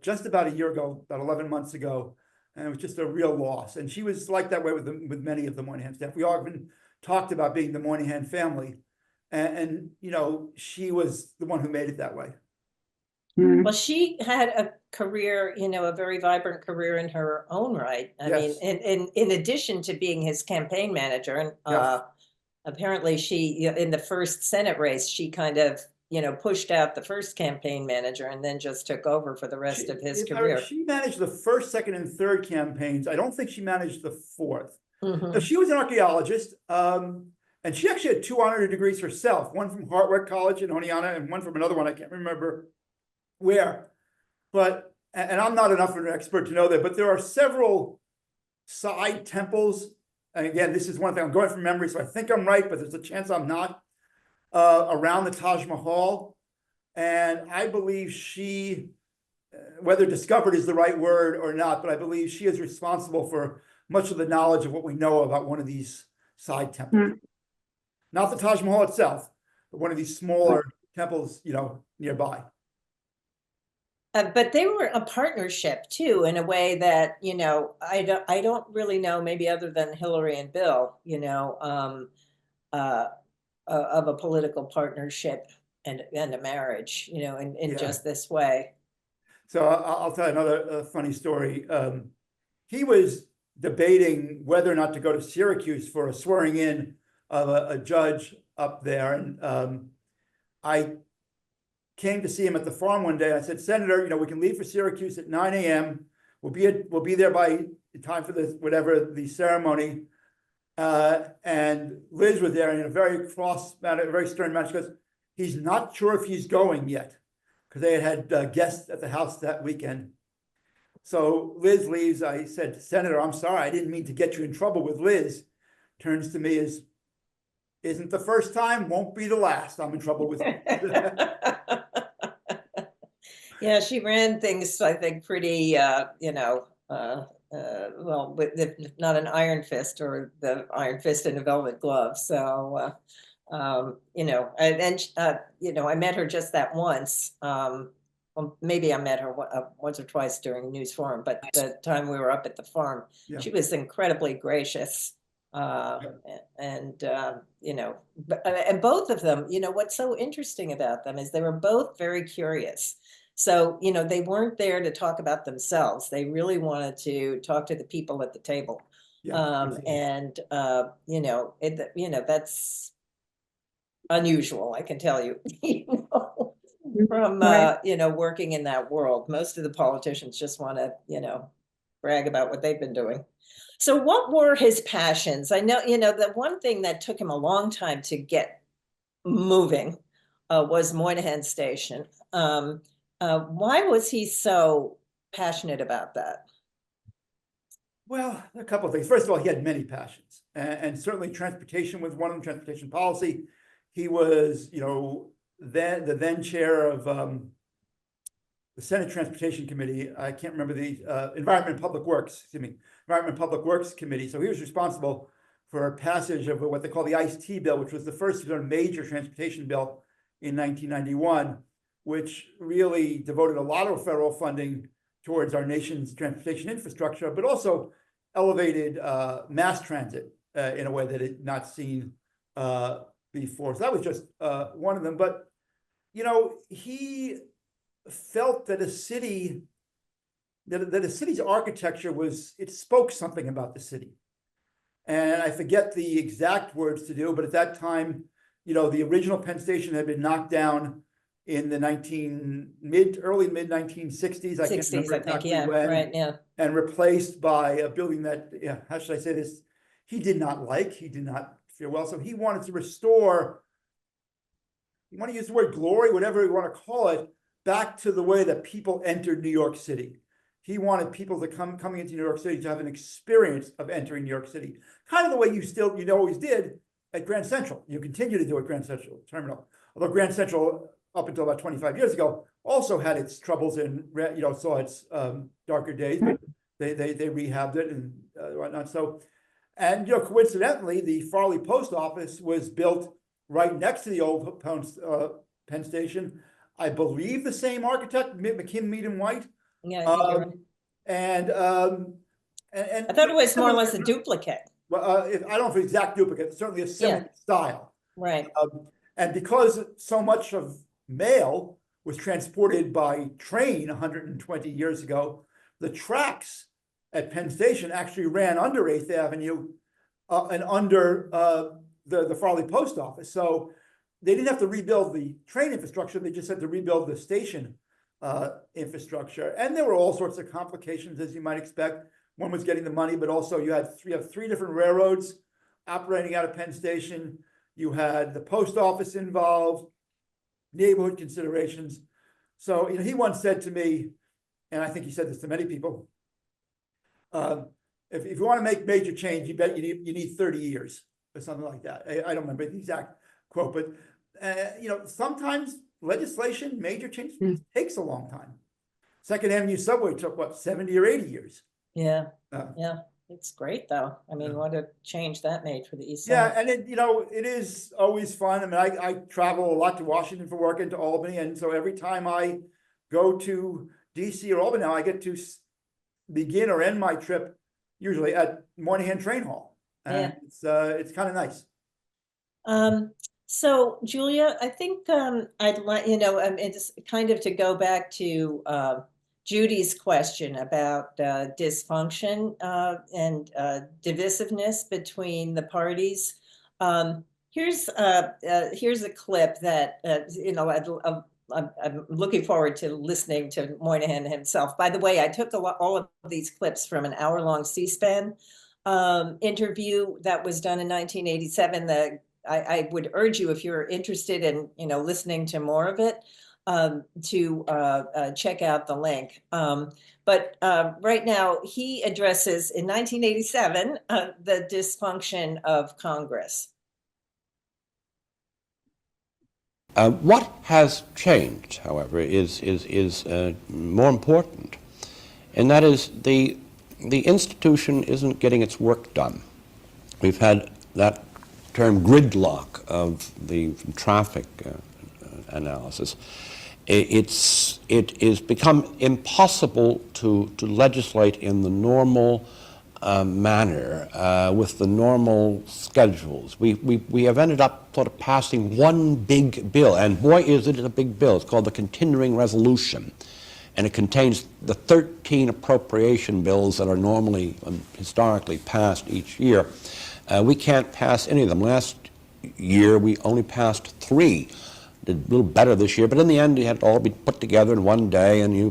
U: just about a year ago, about 11 months ago. And it was just a real loss. And she was like that way with many of the Moynihan staff. We often talked about being the Moynihan family. And she was the one who made it that way.
A: Well, she had a career, a very vibrant career in her own right. I mean, in addition to being his campaign manager, and apparently she, in the first Senate race, she kind of, pushed out the first campaign manager and then just took over for the rest of his career.
U: She managed the first, second, and third campaigns. I don't think she managed the fourth.
A: Mm-hmm.
U: Now, she was an archaeologist, and she actually had 2 honorary degrees herself, one from Hartwick College in Oneonta and one from another one, I can't remember where. But, and I'm not enough of an expert to know that, but there are several side temples. And again, this is one thing, I'm going from memory, so I think I'm right, but there's a chance I'm not, around the Taj Mahal. And I believe she, whether discovered is the right word or not, but I believe she is responsible for much of the knowledge of what we know about one of these side temples. Not the Taj Mahal itself, but one of these smaller temples, nearby.
A: But they were a partnership too, in a way that, I don't really know, maybe other than Hillary and Bill, of a political partnership and a marriage, in just this way.
U: So I'll tell you another funny story. He was debating whether or not to go to Syracuse for a swearing in of a judge up there. And I came to see him at the farm one day. I said, Senator, we can leave for Syracuse at 9 a.m. We'll be there by time for the ceremony. And Liz was there in a very cross manner, a very stern manner. She goes, he's not sure if he's going yet, because they had guests at the house that weekend. So Liz leaves. I said, Senator, I'm sorry, I didn't mean to get you in trouble with Liz. Turns to me as, isn't the first time, won't be the last I'm in trouble with you.
A: Yeah, she ran things, I think, pretty, well, with not an iron fist, or the iron fist in a velvet glove. So, I met her just that once. Well, maybe I met her once or twice during News Forum, but the time we were up at the farm, she was incredibly gracious. And both of them, what's so interesting about them is they were both very curious. So, they weren't there to talk about themselves. They really wanted to talk to the people at the table. That's unusual, I can tell you, from, working in that world. Most of the politicians just want to, brag about what they've been doing. So what were his passions? I know, the one thing that took him a long time to get moving was Moynihan Station. Why was he so passionate about that?
U: Well, a couple of things. First of all, he had many passions, and certainly transportation was one of them, transportation policy. He was, the then chair of the Senate Transportation Committee. I can't remember the Environment and Public Works Committee. So he was responsible for passage of what they call the Ice-T bill, which was the first major transportation bill in 1991, which really devoted a lot of federal funding towards our nation's transportation infrastructure, but also elevated mass transit in a way that it had not seen before. So that was just one of them. But, he felt that a city's architecture it spoke something about the city. And I forget the exact words to do, but at that time, the original Penn Station had been knocked down in the early mid 1960s. I can't remember exactly when,
A: right, yeah.
U: And replaced by a building that, how should I say this? He did not like. He did not feel well. So he wanted to restore. You want to use the word glory, whatever you want to call it, back to the way that people entered New York City. He wanted people to coming into New York City to have an experience of entering New York City, kind of the way you always did at Grand Central. You continue to do at Grand Central Terminal, although Grand Central, up until about 25 years ago, also had its troubles and saw its darker days, but they rehabbed it and whatnot. So, and coincidentally, the Farley Post Office was built right next to the old Penn Station. I believe the same architect, McKim, Mead and White.
A: Yeah, I think you're right.
U: And
A: I thought it was more or less a duplicate.
U: Well, I don't know if it's exact duplicate, certainly a similar style.
A: Right.
U: And because so much of mail was transported by train 120 years ago, the tracks at Penn Station actually ran under 8th Avenue and under the Farley Post Office. So they didn't have to rebuild the train infrastructure. They just had to rebuild the station infrastructure. And there were all sorts of complications, as you might expect. One was getting the money, but also you have three different railroads operating out of Penn Station. You had the post office involved, neighborhood considerations. So he once said to me, and I think he said this to many people, if you want to make major change, you need 30 years or something like that. I don't remember the exact quote, but sometimes legislation, major change takes a long time. Second Avenue subway took 70 or 80 years.
A: Yeah, yeah, it's great though. I mean, what a change that made for the East Side.
U: Yeah, and it is always fun. I mean, I travel a lot to Washington for work and to Albany, and so every time I go to DC or Albany now, I get to begin or end my trip usually at Moynihan Train Hall, and it's kind of nice.
A: So Julia, I think I'd like it's kind of to go back to Judy's question about dysfunction and divisiveness between the parties. Here's a clip that I'm looking forward to listening to Moynihan himself. By the way, I took all of these clips from an hour-long C-SPAN interview that was done in 1987. I would urge you, if you're interested in listening to more of it, to check out the link. But right now, he addresses in 1987 the dysfunction of Congress.
M: What has changed, however, is more important, and that is the institution isn't getting its work done. We've had that term gridlock of the traffic analysis. It is become impossible to legislate in the normal manner with the normal schedules. We have ended up sort of passing one big bill, and boy is it a big bill. It's called the Continuing Resolution, and it contains the 13 appropriation bills that are normally historically passed each year. We can't pass any of them. Last year we only passed 3. Did a little better this year, but in the end you had to all be put together in one day, and you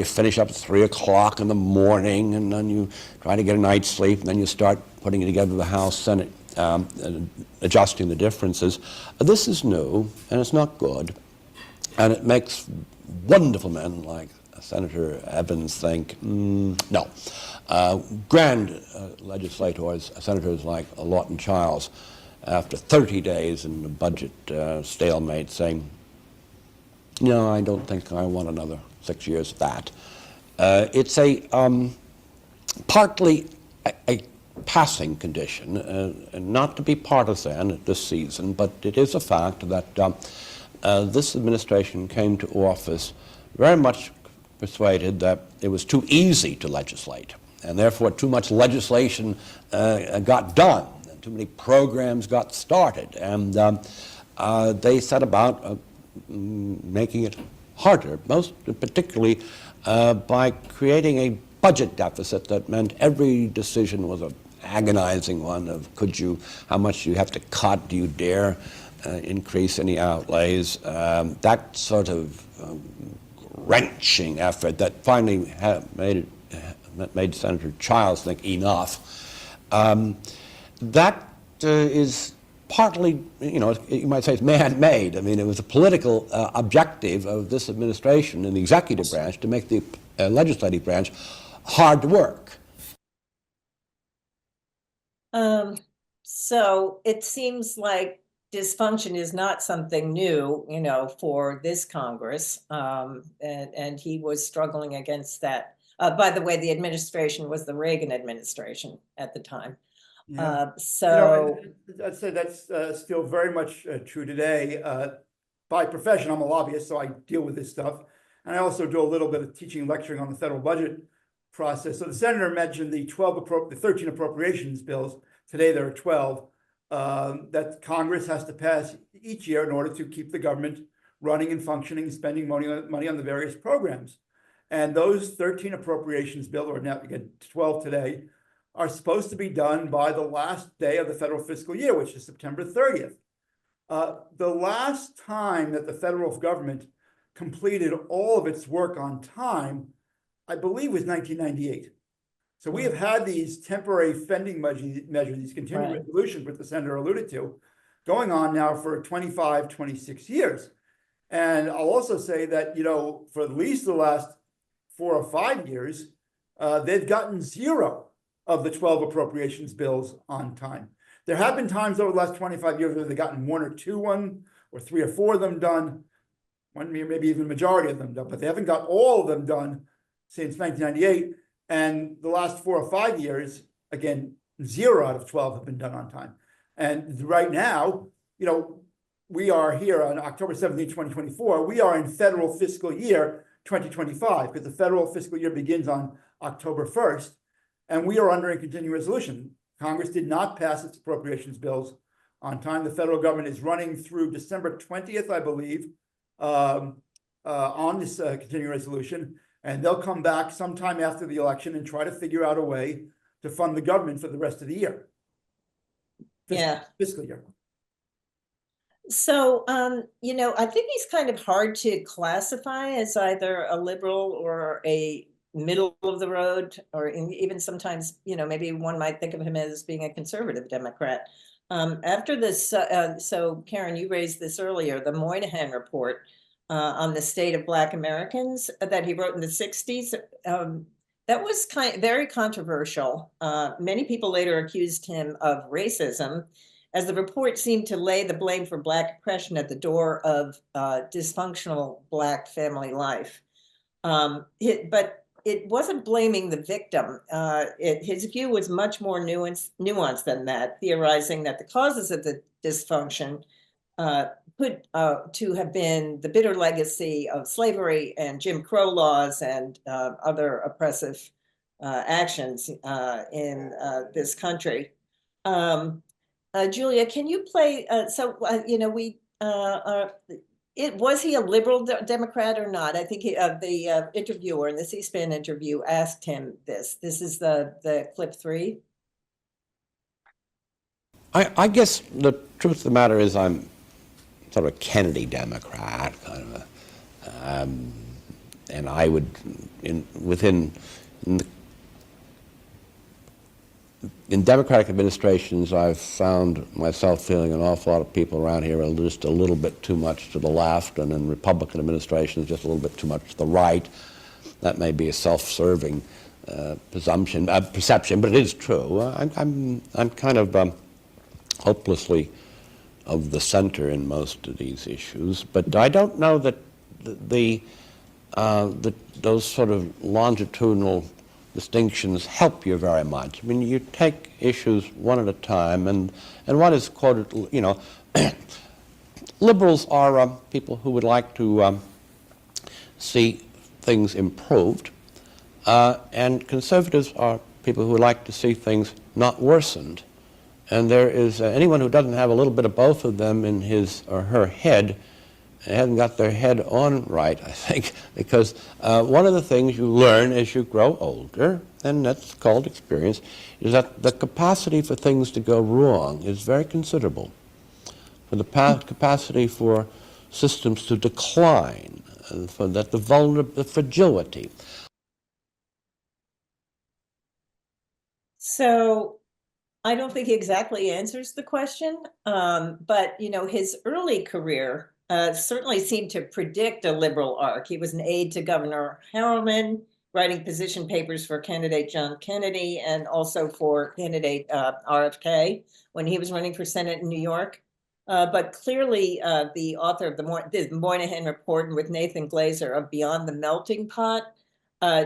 M: finish up at 3 o'clock in the morning, and then you try to get a night's sleep, and then you start putting together the House, Senate, adjusting the differences. This is new, and it's not good, and it makes wonderful men like Senator Evans think, no. Grand legislators, senators like Lawton Chiles, after 30 days in the budget stalemate, saying, no, I don't think I want another 6 years of that. It's partly a passing condition, and not to be partisan at this season, but it is a fact that this administration came to office very much persuaded that it was too easy to legislate, and therefore too much legislation got done. Too many programs got started, and they set about making it harder, most particularly by creating a budget deficit that meant every decision was an agonizing one of how much you have to cut, do you dare increase any outlays. That sort of wrenching effort that finally made Senator Childs think enough. That is partly, you might say it's man-made. I mean, it was a political objective of this administration and the executive branch to make the legislative branch hard to work.
A: So it seems like dysfunction is not something new, for this Congress, and he was struggling against that. By the way, the administration was the Reagan administration at the time.
U: Yeah. I'd say that's still very much true today. By profession, I'm a lobbyist, so I deal with this stuff. And I also do a little bit of teaching and lecturing on the federal budget process. So the senator mentioned the 13 appropriations bills. Today there are 12 that Congress has to pass each year in order to keep the government running and functioning, spending money on the various programs. And those 13 appropriations bills, or now again 12 today, are supposed to be done by the last day of the federal fiscal year, which is September 30th. The last time that the federal government completed all of its work on time, I believe, was 1998. So we have had these temporary spending measures, these continuing resolutions, which the senator alluded to, going on now for 25, 26 years. And I'll also say that, for at least the last 4 or 5 years, they've gotten 0 of the 12 appropriations bills on time. There have been times over the last 25 years where they've gotten 1 or 2 or 3 or 4 of them done, maybe even the majority of them done, but they haven't got all of them done since 1998. And the last 4 or 5 years, again, 0 out of 12 have been done on time. And right now, we are here on October 17, 2024. We are in federal fiscal year 2025, because the federal fiscal year begins on October 1st. And we are under a continuing resolution. Congress did not pass its appropriations bills on time. The federal government is running through December 20th, I believe, on this continuing resolution. And they'll come back sometime after the election and try to figure out a way to fund the government for the rest of the year. Fiscal year.
A: So, I think he's kind of hard to classify as either a liberal or a middle of the road, or even sometimes, maybe one might think of him as being a conservative Democrat. After this, so Karen, you raised this earlier, the Moynihan report on the state of Black Americans that he wrote in the 60s, that was very controversial. Many people later accused him of racism, as the report seemed to lay the blame for Black oppression at the door of dysfunctional Black family life. But it wasn't blaming the victim. His view was much more nuanced than that, theorizing that the causes of the dysfunction could to have been the bitter legacy of slavery and Jim Crow laws and other oppressive actions in this country. Julia, can you play? Was he a liberal Democrat or not? I think the interviewer in the C-SPAN interview asked him this. This is the clip 3.
M: I guess the truth of the matter is I'm sort of a Kennedy Democrat, kind of a, and I would, in Democratic administrations, I've found myself feeling an awful lot of people around here are just a little bit too much to the left, and in Republican administrations, just a little bit too much to the right. That may be a self-serving perception, but it is true. I'm kind of hopelessly of the center in most of these issues, but I don't know that those sort of longitudinal distinctions help you very much. I mean, you take issues one at a time, and what is quoted, liberals are people who would like to see things improved, and conservatives are people who would like to see things not worsened. And there is anyone who doesn't have a little bit of both of them in his or her head hasn't got their head on right, I think, because one of the things you learn as you grow older, and that's called experience, is that the capacity for things to go wrong is very considerable. for the capacity for systems to decline, for that the fragility.
A: So I don't think he exactly answers the question, but his early career certainly seemed to predict a liberal arc. He was an aide to Governor Harriman, writing position papers for candidate John Kennedy and also for candidate RFK when he was running for Senate in New York. But clearly, the author of the Moynihan Report and with Nathan Glazer of Beyond the Melting Pot,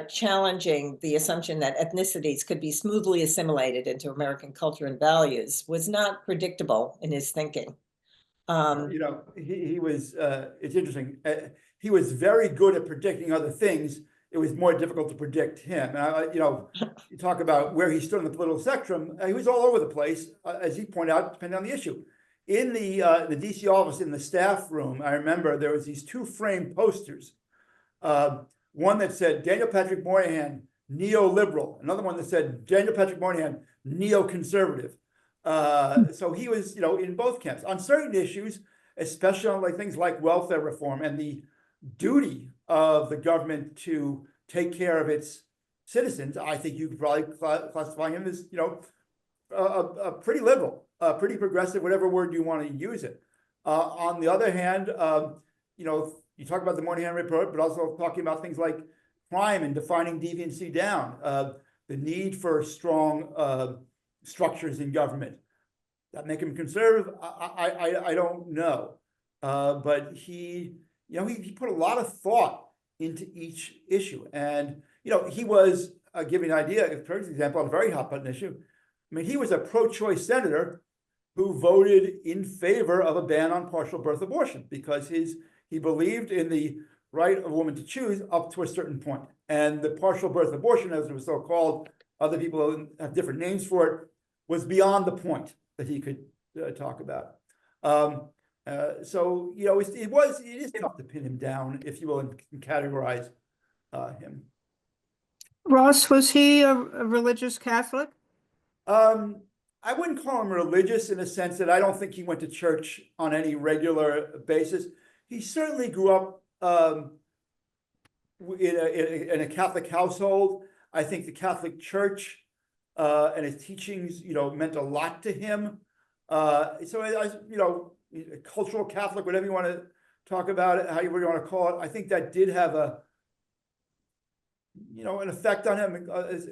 A: challenging the assumption that ethnicities could be smoothly assimilated into American culture and values, was not predictable in his thinking.
U: He was, it's interesting, he was very good at predicting other things. It was more difficult to predict him. And you talk about where he stood on the political spectrum, he was all over the place, as he pointed out, depending on the issue. In the DC office, in the staff room, I remember there was these two framed posters. One that said Daniel Patrick Moynihan, neoliberal. Another one that said Daniel Patrick Moynihan, neoconservative. So he was, in both camps. On certain issues, especially on things like welfare reform and the duty of the government to take care of its citizens, I think you could probably classify him as, a pretty liberal, pretty progressive, whatever word you want to use it. On the other hand, you talk about the Moynihan Report, but also talking about things like crime and defining deviancy down, the need for strong structures in government. That make him conservative? I don't know. But he put a lot of thought into each issue. And, he was, giving an idea, for example, on a very hot button issue. I mean, he was a pro-choice senator who voted in favor of a ban on partial birth abortion because he believed in the right of a woman to choose up to a certain point. And the partial birth abortion, as it was so called, other people have different names for it, was beyond the point that he could talk about. So, it is tough to pin him down, if you will, and categorize him.
D: Ross, was he a religious Catholic?
U: I wouldn't call him religious in the sense that I don't think he went to church on any regular basis. He certainly grew up in a Catholic household. I think the Catholic Church and his teachings, meant a lot to him. So, cultural Catholic, whatever you want to talk about it, however you want to call it, I think that did have an effect on him as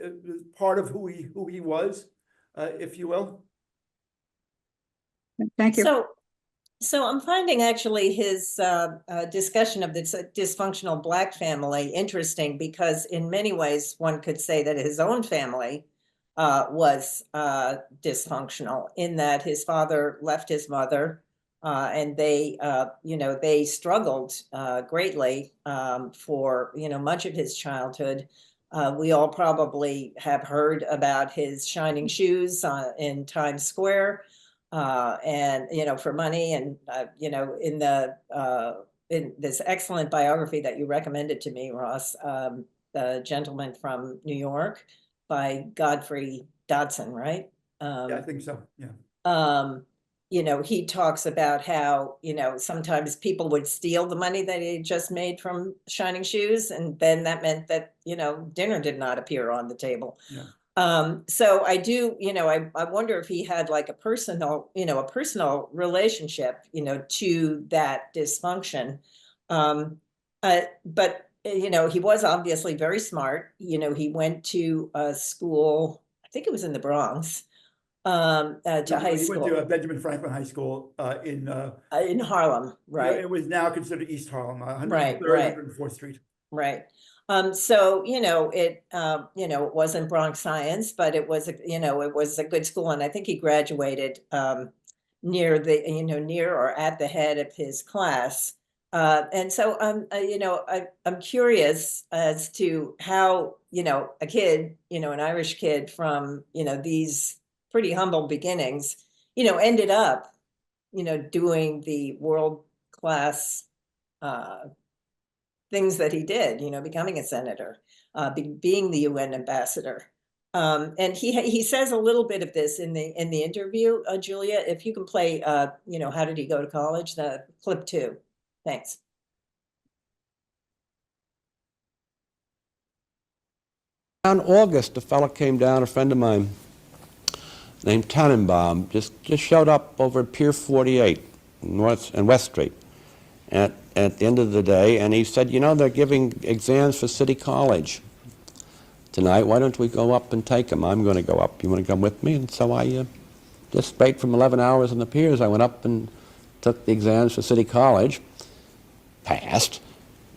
U: part of who he was, if you will.
D: Thank you.
A: So I'm finding actually his discussion of this dysfunctional Black family interesting because in many ways one could say that his own family was dysfunctional in that his father left his mother and they struggled greatly for much of his childhood. We all probably have heard about his shining shoes in Times Square. And for money, and in this excellent biography that you recommended to me, Ross, The Gentleman from New York by Godfrey Dodson, right?
U: Yeah, I think so. Yeah.
A: He talks about how sometimes people would steal the money that he just made from shining shoes, and then that meant that dinner did not appear on the table.
U: Yeah.
A: So I do, I wonder if he had like a personal relationship, to that dysfunction. But he was obviously very smart. He went to a school, I think it was in the Bronx, to high school.
U: He went to Benjamin Franklin High School in
A: Harlem, right?
U: It was now considered East Harlem, 103rd,
A: Right.
U: 104th Street.
A: Right. So, it wasn't Bronx Science, but it was, it was a good school. And I think he graduated near or at the head of his class. And so, I'm curious as to how, a kid, an Irish kid from, these pretty humble beginnings, ended up, doing the world class things that he did, becoming a senator, being the UN ambassador. And he says a little bit of this in the interview, Julia. If you can play, how did he go to college? The clip 2. Thanks.
M: Around August, a fellow came down, a friend of mine named Tannenbaum, just showed up over at Pier 48, North and West Street, at the end of the day, and he said, they're giving exams for City College tonight. Why don't we go up and take them? I'm going to go up. You want to come with me? And so I just straight from 11 hours on the piers, I went up and took the exams for City College, passed,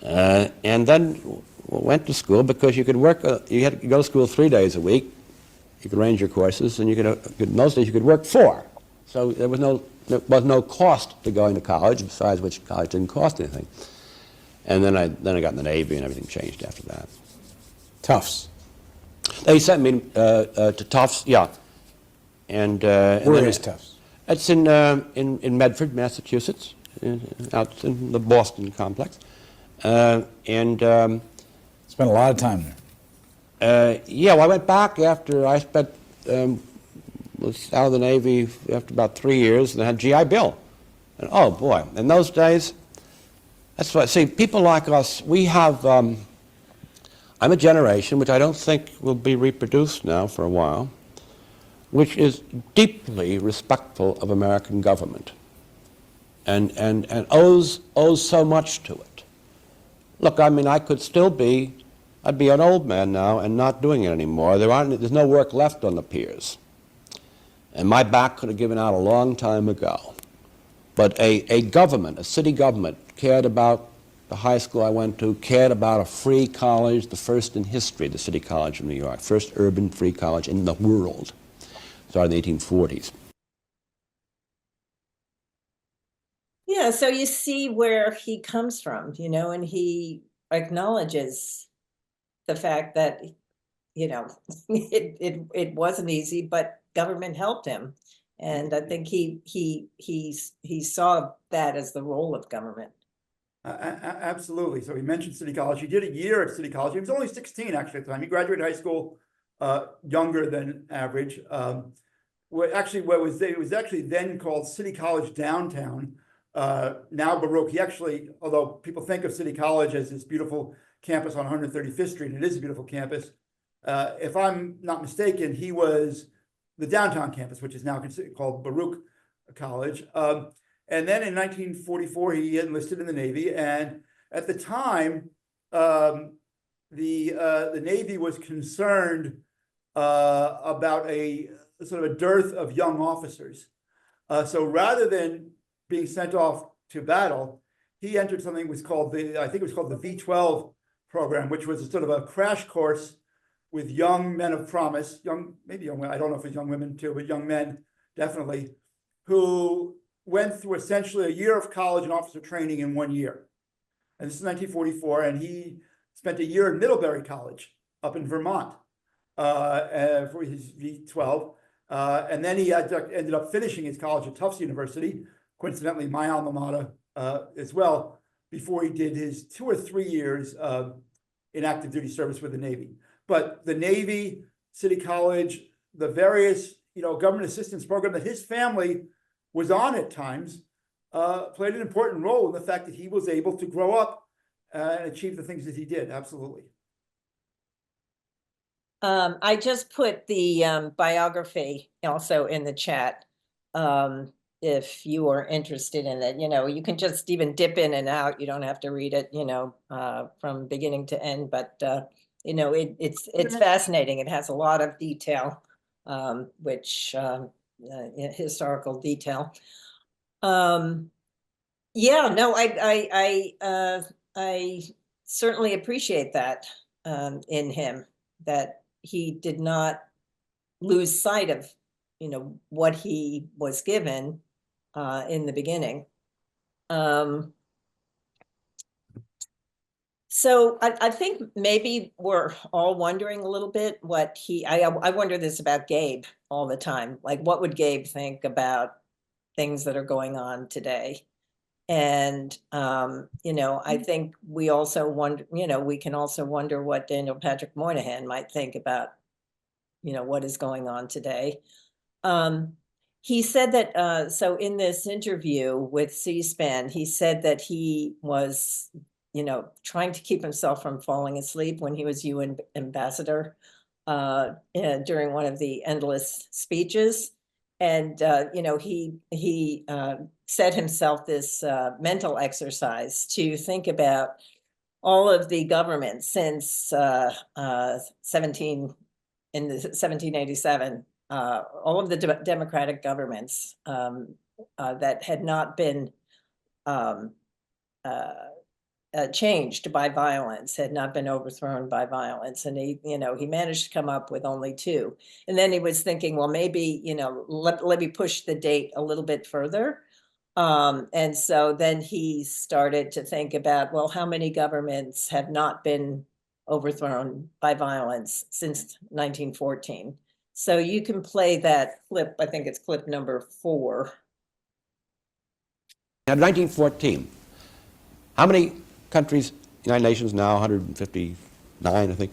M: and then went to school because you could work, you had to go to school 3 days a week. You could arrange your courses, and in those days you could work 4. So there was no cost to going to college, besides which college didn't cost anything. And then I got in the Navy, and everything changed after that. Tufts. They sent me to Tufts, yeah. And
H: where is Tufts?
M: It's in Medford, Massachusetts, out in the Boston complex, and.
H: Spent a lot of time
M: there. Yeah, well, I went back after I spent, was out of the Navy after about 3 years, and I had GI Bill. And oh boy, in those days, that's what, see, people like us, we have, I'm a generation, which I don't think will be reproduced now for a while, which is deeply respectful of American government and owes so much to it. Look, I mean, I'd be an old man now and not doing it anymore. There's no work left on the piers. And my back could have given out a long time ago. But a government, a city government, cared about the high school I went to, cared about a free college, the first in history, the City College of New York, first urban free college in the world, started in the 1840s.
A: Yeah, so you see where he comes from, and he acknowledges the fact that, it wasn't easy, but government helped him. And I think he saw that as the role of government.
U: Absolutely. So he mentioned City College. He did a year at City College. He was only 16 actually at the time. He graduated high school younger than average. It was actually then called City College Downtown. Now Baruch. He actually, although people think of City College as this beautiful campus on 135th Street, and it is a beautiful campus. If I'm not mistaken, he was the downtown campus, which is now called Baruch College. And then in 1944, he enlisted in the Navy. And at the time, the Navy was concerned about a sort of a dearth of young officers. So rather than being sent off to battle, he entered something was called I think it was called the V-12 program, which was a sort of a crash course with young men of promise, maybe young, I don't know if it's young women too, but young men definitely, who went through essentially a year of college and officer training in 1 year. And this is 1944, and he spent a year at Middlebury College up in Vermont for his V-12. And then he ended up finishing his college at Tufts University, coincidentally my alma mater as well, before he did his 2 or 3 years in active duty service with the Navy. But the Navy, City College, the various government assistance program that his family was on at times played an important role in the fact that he was able to grow up and achieve the things that he did. Absolutely.
A: I just put the biography also in the chat. If you are interested in it, you can just even dip in and out. You don't have to read it, from beginning to end, but it's fascinating. It has a lot of detail, historical detail. Yeah, no, I certainly appreciate that in him, that he did not lose sight of what he was given in the beginning. So I think maybe we're all wondering a little bit what I wonder this about Gabe all the time. Like, what would Gabe think about things that are going on today? And, I think we also wonder, we can also wonder what Daniel Patrick Moynihan might think about, what is going on today. He said that, so in this interview with C-SPAN, he said that he was, trying to keep himself from falling asleep when he was UN ambassador during one of the endless speeches. And, he set himself this mental exercise to think about all of the governments since 1787, all of the democratic governments that had not been changed by violence, had not been overthrown by violence. And he managed to come up with only 2. And then he was thinking, well, maybe, let me push the date a little bit further. And so then he started to think about, well, how many governments have not been overthrown by violence since 1914? So you can play that clip. I think it's clip number 4.
M: Now, 1914, how many countries, United Nations now, 159, I think,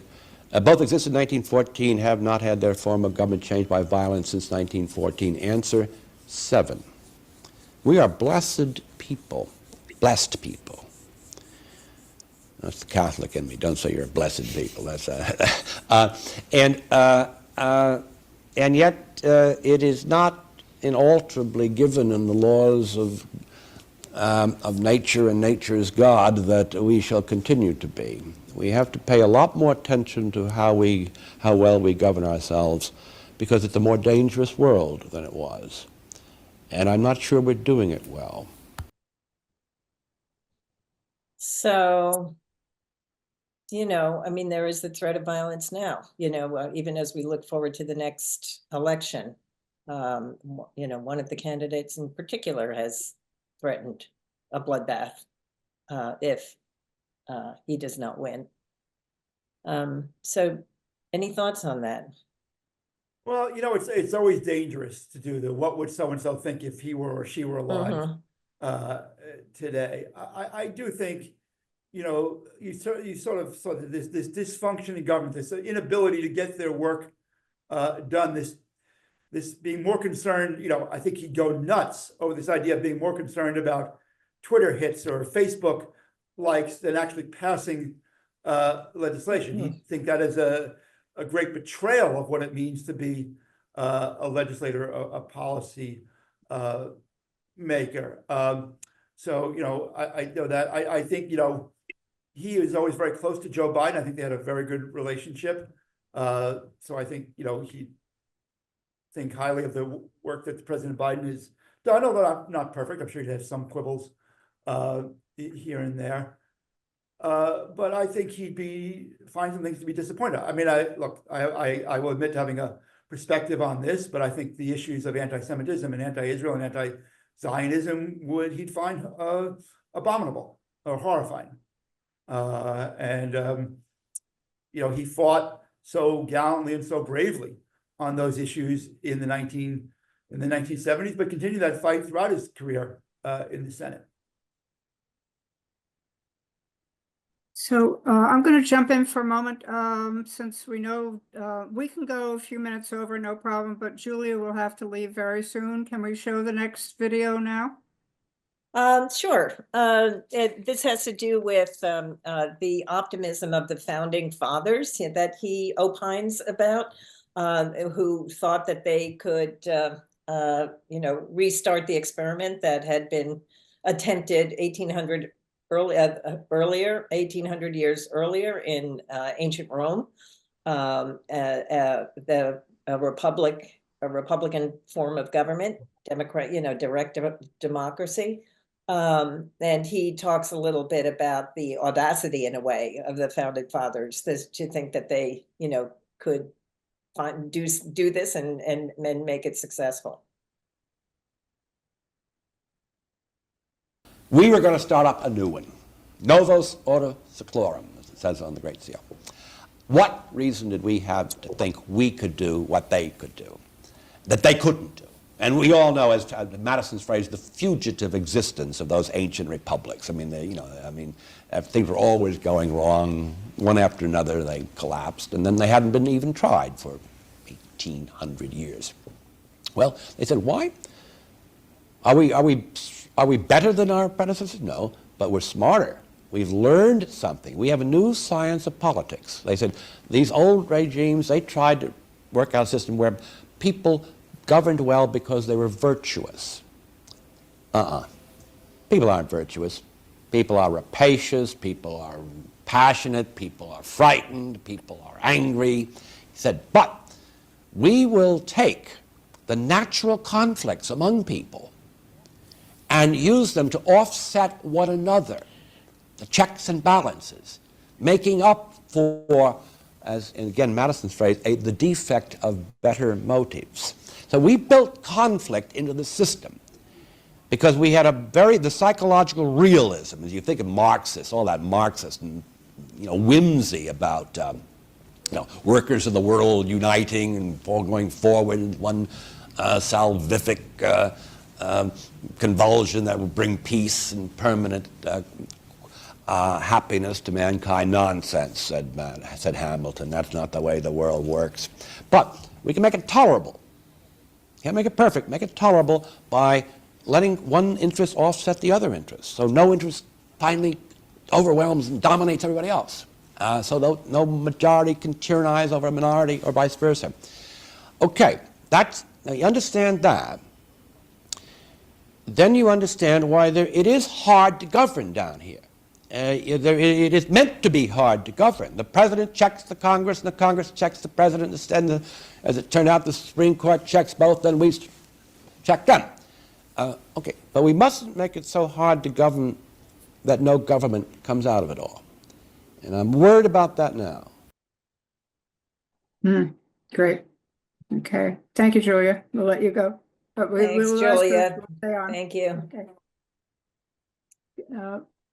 M: both existed in 1914, have not had their form of government changed by violence since 1914? Answer, 7. We are blessed people, blessed people. That's the Catholic in me. Don't say you're blessed people. That's and yet it is not inalterably given in the laws of nature and nature's God that we shall continue to be. We have to pay a lot more attention to how well we govern ourselves, because it's a more dangerous world than it was. And I'm not sure we're doing it well.
A: So, there is the threat of violence now, even as we look forward to the next election. One of the candidates in particular has threatened a bloodbath if he does not win. So any thoughts on that?
U: Well, it's always dangerous to do the what would so-and-so think if he were or she were alive today. I do think, you sort of this dysfunction in government, this inability to get their work done, this being more concerned, I think he'd go nuts over this idea of being more concerned about Twitter hits or Facebook likes than actually passing legislation. He'd think that is a great betrayal of what it means to be a legislator, a policy maker. So, I know that. I think, he is always very close to Joe Biden. I think they had a very good relationship. So I think, he think highly of the work that President Biden has done, although I'm not perfect. I'm sure he has some quibbles here and there. But I think he'd find some things to be disappointed. I mean, I will admit to having a perspective on this, but I think the issues of anti-Semitism and anti-Israel and anti-Zionism he'd find abominable or horrifying. He fought so gallantly and so bravely on those issues in the 1970s, but continued that fight throughout his career in the Senate.
D: So I'm going to jump in for a moment, since we know we can go a few minutes over, no problem, but Julia will have to leave very soon. Can we show the next video now?
A: Sure. This has to do with the optimism of the founding fathers that he opines about, who thought that they could, restart the experiment that had been attempted 1800 years earlier in ancient Rome, a Republican form of government, direct democracy. And he talks a little bit about the audacity, in a way, of the founding fathers, to think that they, could do this and make it successful.
M: We were going to start up a new one. Novus ordo seclorum, as it says on the Great Seal. What reason did we have to think we could do what they could do, that they couldn't do? And we all know, as Madison's phrase, the fugitive existence of those ancient republics. I mean, things were always going wrong. One after another, they collapsed, and then they hadn't been even tried for 1,800 years. Well, they said, why? Are we better than our predecessors? No, but we're smarter. We've learned something. We have a new science of politics. They said these old regimes, they tried to work out a system where people governed well because they were virtuous. People aren't virtuous. People are rapacious, people are passionate, people are frightened, people are angry. He said, but we will take the natural conflicts among people and use them to offset one another, the checks and balances, making up for, as and again Madison's phrase, the defect of better motives. So we built conflict into the system because we had the psychological realism, as you think of Marxists, all that Marxist and whimsy about workers of the world uniting and all going forward in one salvific convulsion that would bring peace and permanent happiness to mankind. Nonsense, said Hamilton. That's not the way the world works. But we can make it tolerable. Can't make it perfect. Make it tolerable by letting one interest offset the other interest. So no interest finally overwhelms and dominates everybody else. So no majority can tyrannize over a minority or vice versa. Okay, now you understand that. Then you understand why it is hard to govern down here. It is meant to be hard to govern. The president checks the Congress, and the Congress checks the president, and as it turned out, the Supreme Court checks both, then we check them. Okay, but we mustn't make it so hard to govern that no government comes out of it all. And I'm worried about that now.
D: Great. Okay. Thank you, Julia. We'll let you go. But
A: Thanks, Julia. Thank you.
D: Okay.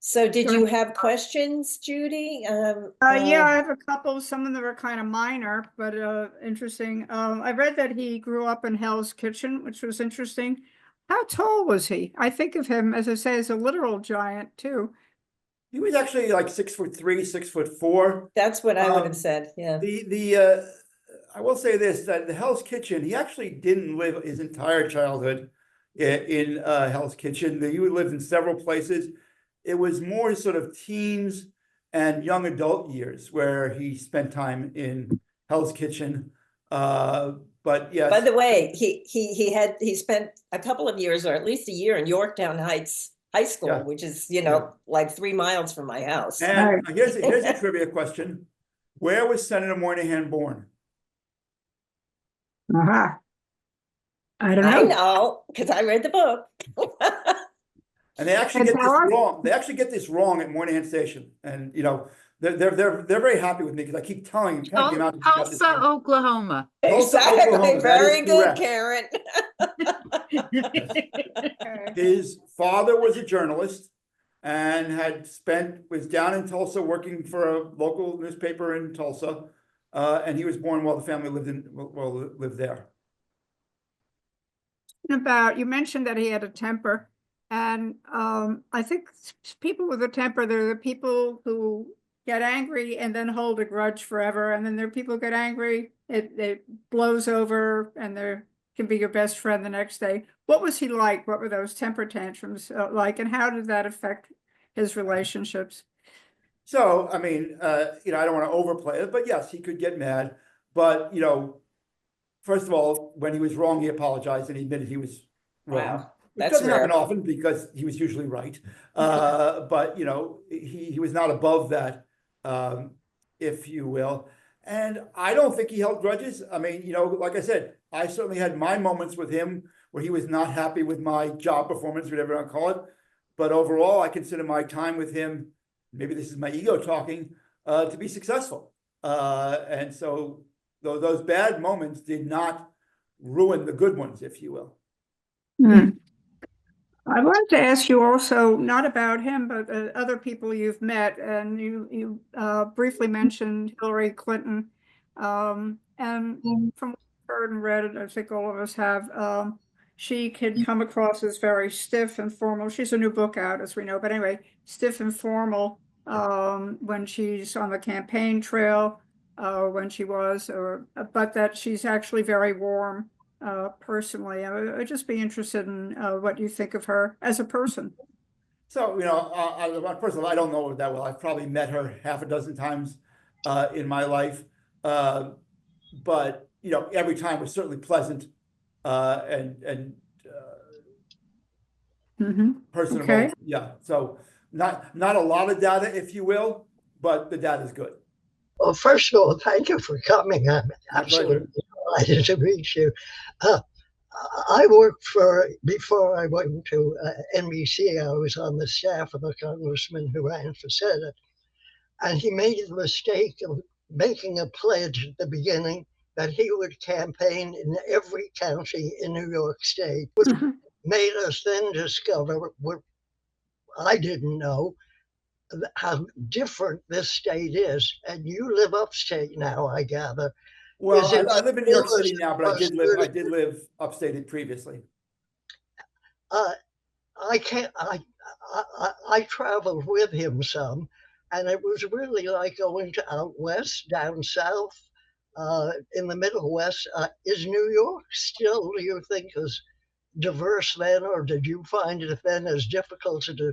A: So did you have questions, Judy?
D: Yeah, I have a couple. Some of them are kind of minor, but interesting. I read that he grew up in Hell's Kitchen, which was interesting. How tall was he? I think of him, as I say, as a literal giant, too.
U: He was actually like 6'3", 6'4".
A: That's what I would have said, yeah.
U: I will say this, that the Hell's Kitchen, he actually didn't live his entire childhood in Hell's Kitchen. He lived in several places. It was more sort of teens and young adult years where he spent time in Hell's Kitchen. But yes.
A: By the way, he spent a couple of years, or at least a year, in Yorktown Heights High School, which is like 3 miles from my house.
U: And here's a trivia question: where was Senator Moynihan born?
D: I don't know.
A: I know because I read the book.
U: And they actually get this wrong. They actually get this wrong at Moynihan Station, and they're very happy with me because I keep telling them.
C: Tulsa, Oklahoma.
A: Exactly.
U: Oklahoma.
A: Very good, Karen.
U: His father was a journalist and was down in Tulsa working for a local newspaper in Tulsa, and he was born while the family lived there.
D: You mentioned that he had a temper. And I think people with a temper, they're the people who get angry and then hold a grudge forever. And then there are people who get angry, it blows over, and they can be your best friend the next day. What was he like? What were those temper tantrums like? And how did that affect his relationships?
U: So, I mean, I don't want to overplay it, but yes, he could get mad. But, first of all, when he was wrong, he apologized and he admitted he was wrong.
A: Wow.
U: It doesn't happen often because he was usually right. But, he was not above that, if you will. And I don't think he held grudges. I mean, like I said, I certainly had my moments with him where he was not happy with my job performance, whatever I call it. But overall, I consider my time with him, maybe this is my ego talking, to be successful. And so those bad moments did not ruin the good ones, if you will.
D: I wanted to ask you also, not about him, but other people you've met, and you briefly mentioned Hillary Clinton. And from what I've heard and read, and I think all of us have, she could come across as very stiff and formal. She's a new book out, as we know, but anyway, stiff and formal when she's on the campaign trail. when she was, but that she's actually very warm personally. I'd just be interested in what you think of her as a person.
U: So, first of all, I don't know her that well. I've probably met her half a dozen times in my life. But, every time was certainly pleasant and personable.
D: Okay.
U: Yeah. So not a lot of data, if you will, but the data is good.
Q: Well, first of all, thank you for coming. I'm absolutely delighted to meet you. I worked before I went to NBC, I was on the staff of a congressman who ran for Senate. And he made the mistake of making a pledge at the beginning that he would campaign in every county in New York State, which made us then discover what I didn't know, how different this state is. And you live upstate now, I gather.
U: Well, I live in New York City now, but I did live upstate previously.
Q: I traveled with him some, and it was really like going to out west, down south, in the Middle West. Is New York still, do you think, as diverse then, or did you find it then as difficult to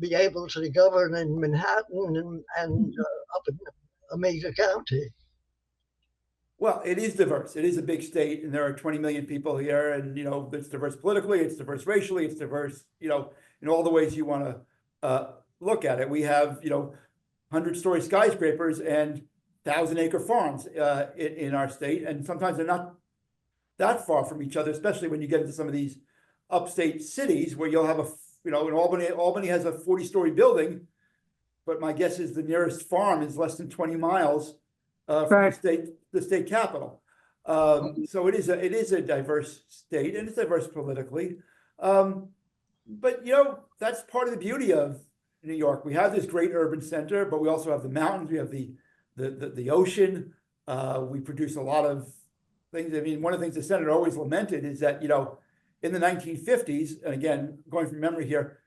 Q: be able to govern in Manhattan and up in Omega County?
U: Well, it is diverse. It is a big state, and there are 20 million people here, and it's diverse politically, it's diverse racially, it's diverse, in all the ways you want to look at it. We have 100-story skyscrapers and 1,000-acre farms in our state, and sometimes they're not that far from each other, especially when you get into some of these upstate cities where you'll have in Albany has a 40-story building, but my guess is the nearest farm is less than 20 miles from the state capital. So it is a diverse state, and it's diverse politically. But that's part of the beauty of New York. We have this great urban center, but we also have the mountains. We have the ocean. We produce a lot of things. I mean, one of the things the senator always lamented is that in the 1950s, and again, going from memory here,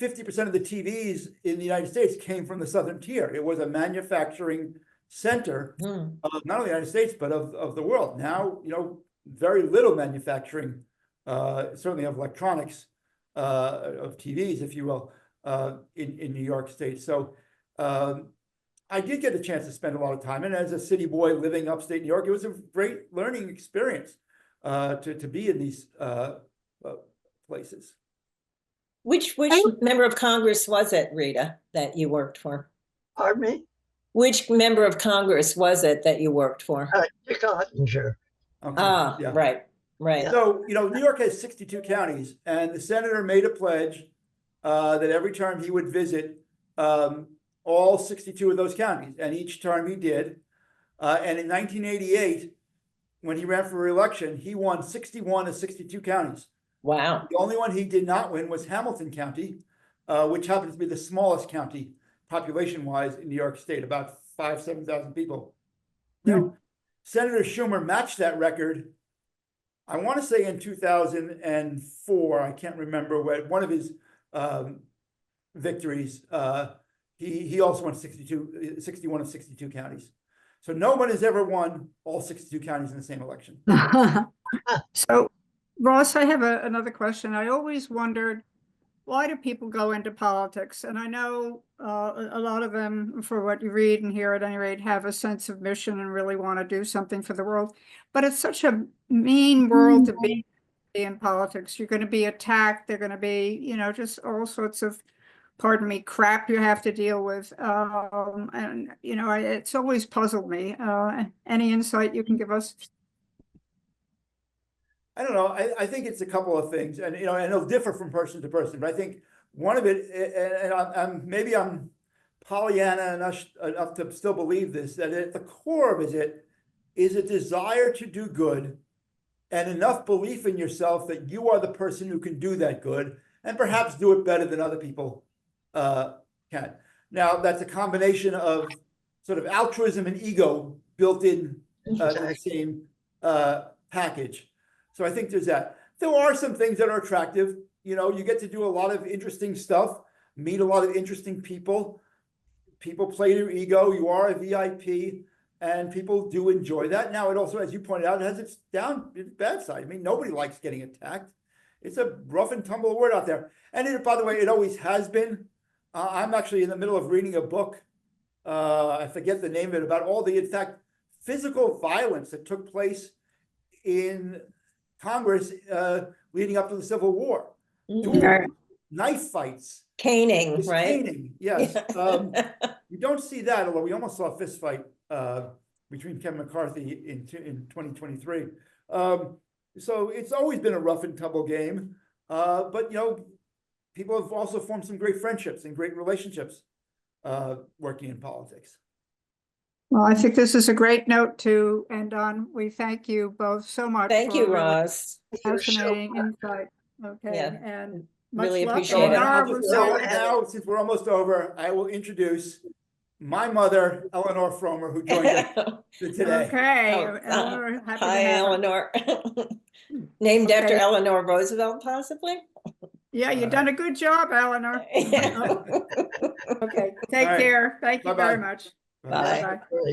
U: 50% of the TVs in the United States came from the southern tier. It was a manufacturing center of not only the United States, but of the world. Now, very little manufacturing, certainly of electronics, of TVs, if you will, in New York State. So I did get a chance to spend a lot of time, and as a city boy living upstate New York, it was a great learning experience to be in these places.
A: Which member of Congress was it, Rita, that you worked for?
Q: Pardon me?
A: Which member of Congress was it that you worked for?
Q: Dick Ottinger.
A: Okay, yeah. Right.
U: So, New York has 62 counties, and the senator made a pledge that every term he would visit all 62 of those counties, and each term he did. And in 1988, when he ran for re-election, he won 61 of 62 counties.
A: Wow.
U: The only one he did not win was Hamilton County, which happens to be the smallest county population-wise in New York State, about 7,000 people. Now, Senator Schumer matched that record, I want to say in 2004. I can't remember one of his victories. He also won 61 of 62 counties. So no one has ever won all 62 counties in the same election.
D: So, Ross, I have another question. I always wondered, why do people go into politics? And I know a lot of them, for what you read and hear at any rate, have a sense of mission and really want to do something for the world. But it's such a mean world to be in politics. You're going to be attacked. They're going to be, just all sorts of, pardon me, crap you have to deal with. And, it's always puzzled me. Any insight you can give us?
U: I don't know. I think it's a couple of things, and and it'll differ from person to person. But I think one of it, and maybe I'm Pollyanna enough to still believe this, that at the core of it is a desire to do good, and enough belief in yourself that you are the person who can do that good, and perhaps do it better than other people can. Now, that's a combination of sort of altruism and ego built in the same package. So I think there's that. There are some things that are attractive. You get to do a lot of interesting stuff, meet a lot of interesting people. People play your ego. You are a VIP. And people do enjoy that. Now, it also, as you pointed out, it has its bad side. I mean, nobody likes getting attacked. It's a rough and tumble word out there. And it, by the way, it always has been. I'm actually in the middle of reading a book. I forget the name of it, about all the, in fact, physical violence that took place in Congress leading up to the Civil War. Duels, knife fights.
A: Caning, right?
U: Caning, yes. You don't see that, although we almost saw a fist fight between Kevin McCarthy in 2023. So it's always been a rough and tumble game. But, you know, people have also formed some great friendships and great relationships working in politics.
D: Well, I think this is a great note to end on. We thank you both so much.
A: Thank you,
D: for
A: Ross.
D: fascinating insight. Okay,
A: Yeah.
D: and much
A: Really
D: luck.
A: appreciate it.
U: Now, since we're almost over, I will introduce my mother, Eleanor Fromer, who joined us today.
D: Okay.
A: Oh,
D: Eleanor, happy to
A: Hi,
D: have her.
A: Eleanor. Named after
D: Okay.
A: Eleanor Roosevelt, possibly?
D: Yeah, you've done a good job, Eleanor. Okay, take
U: All right.
D: care. Thank you
U: Bye-bye.
D: very much.
A: Bye.
D: Bye-bye.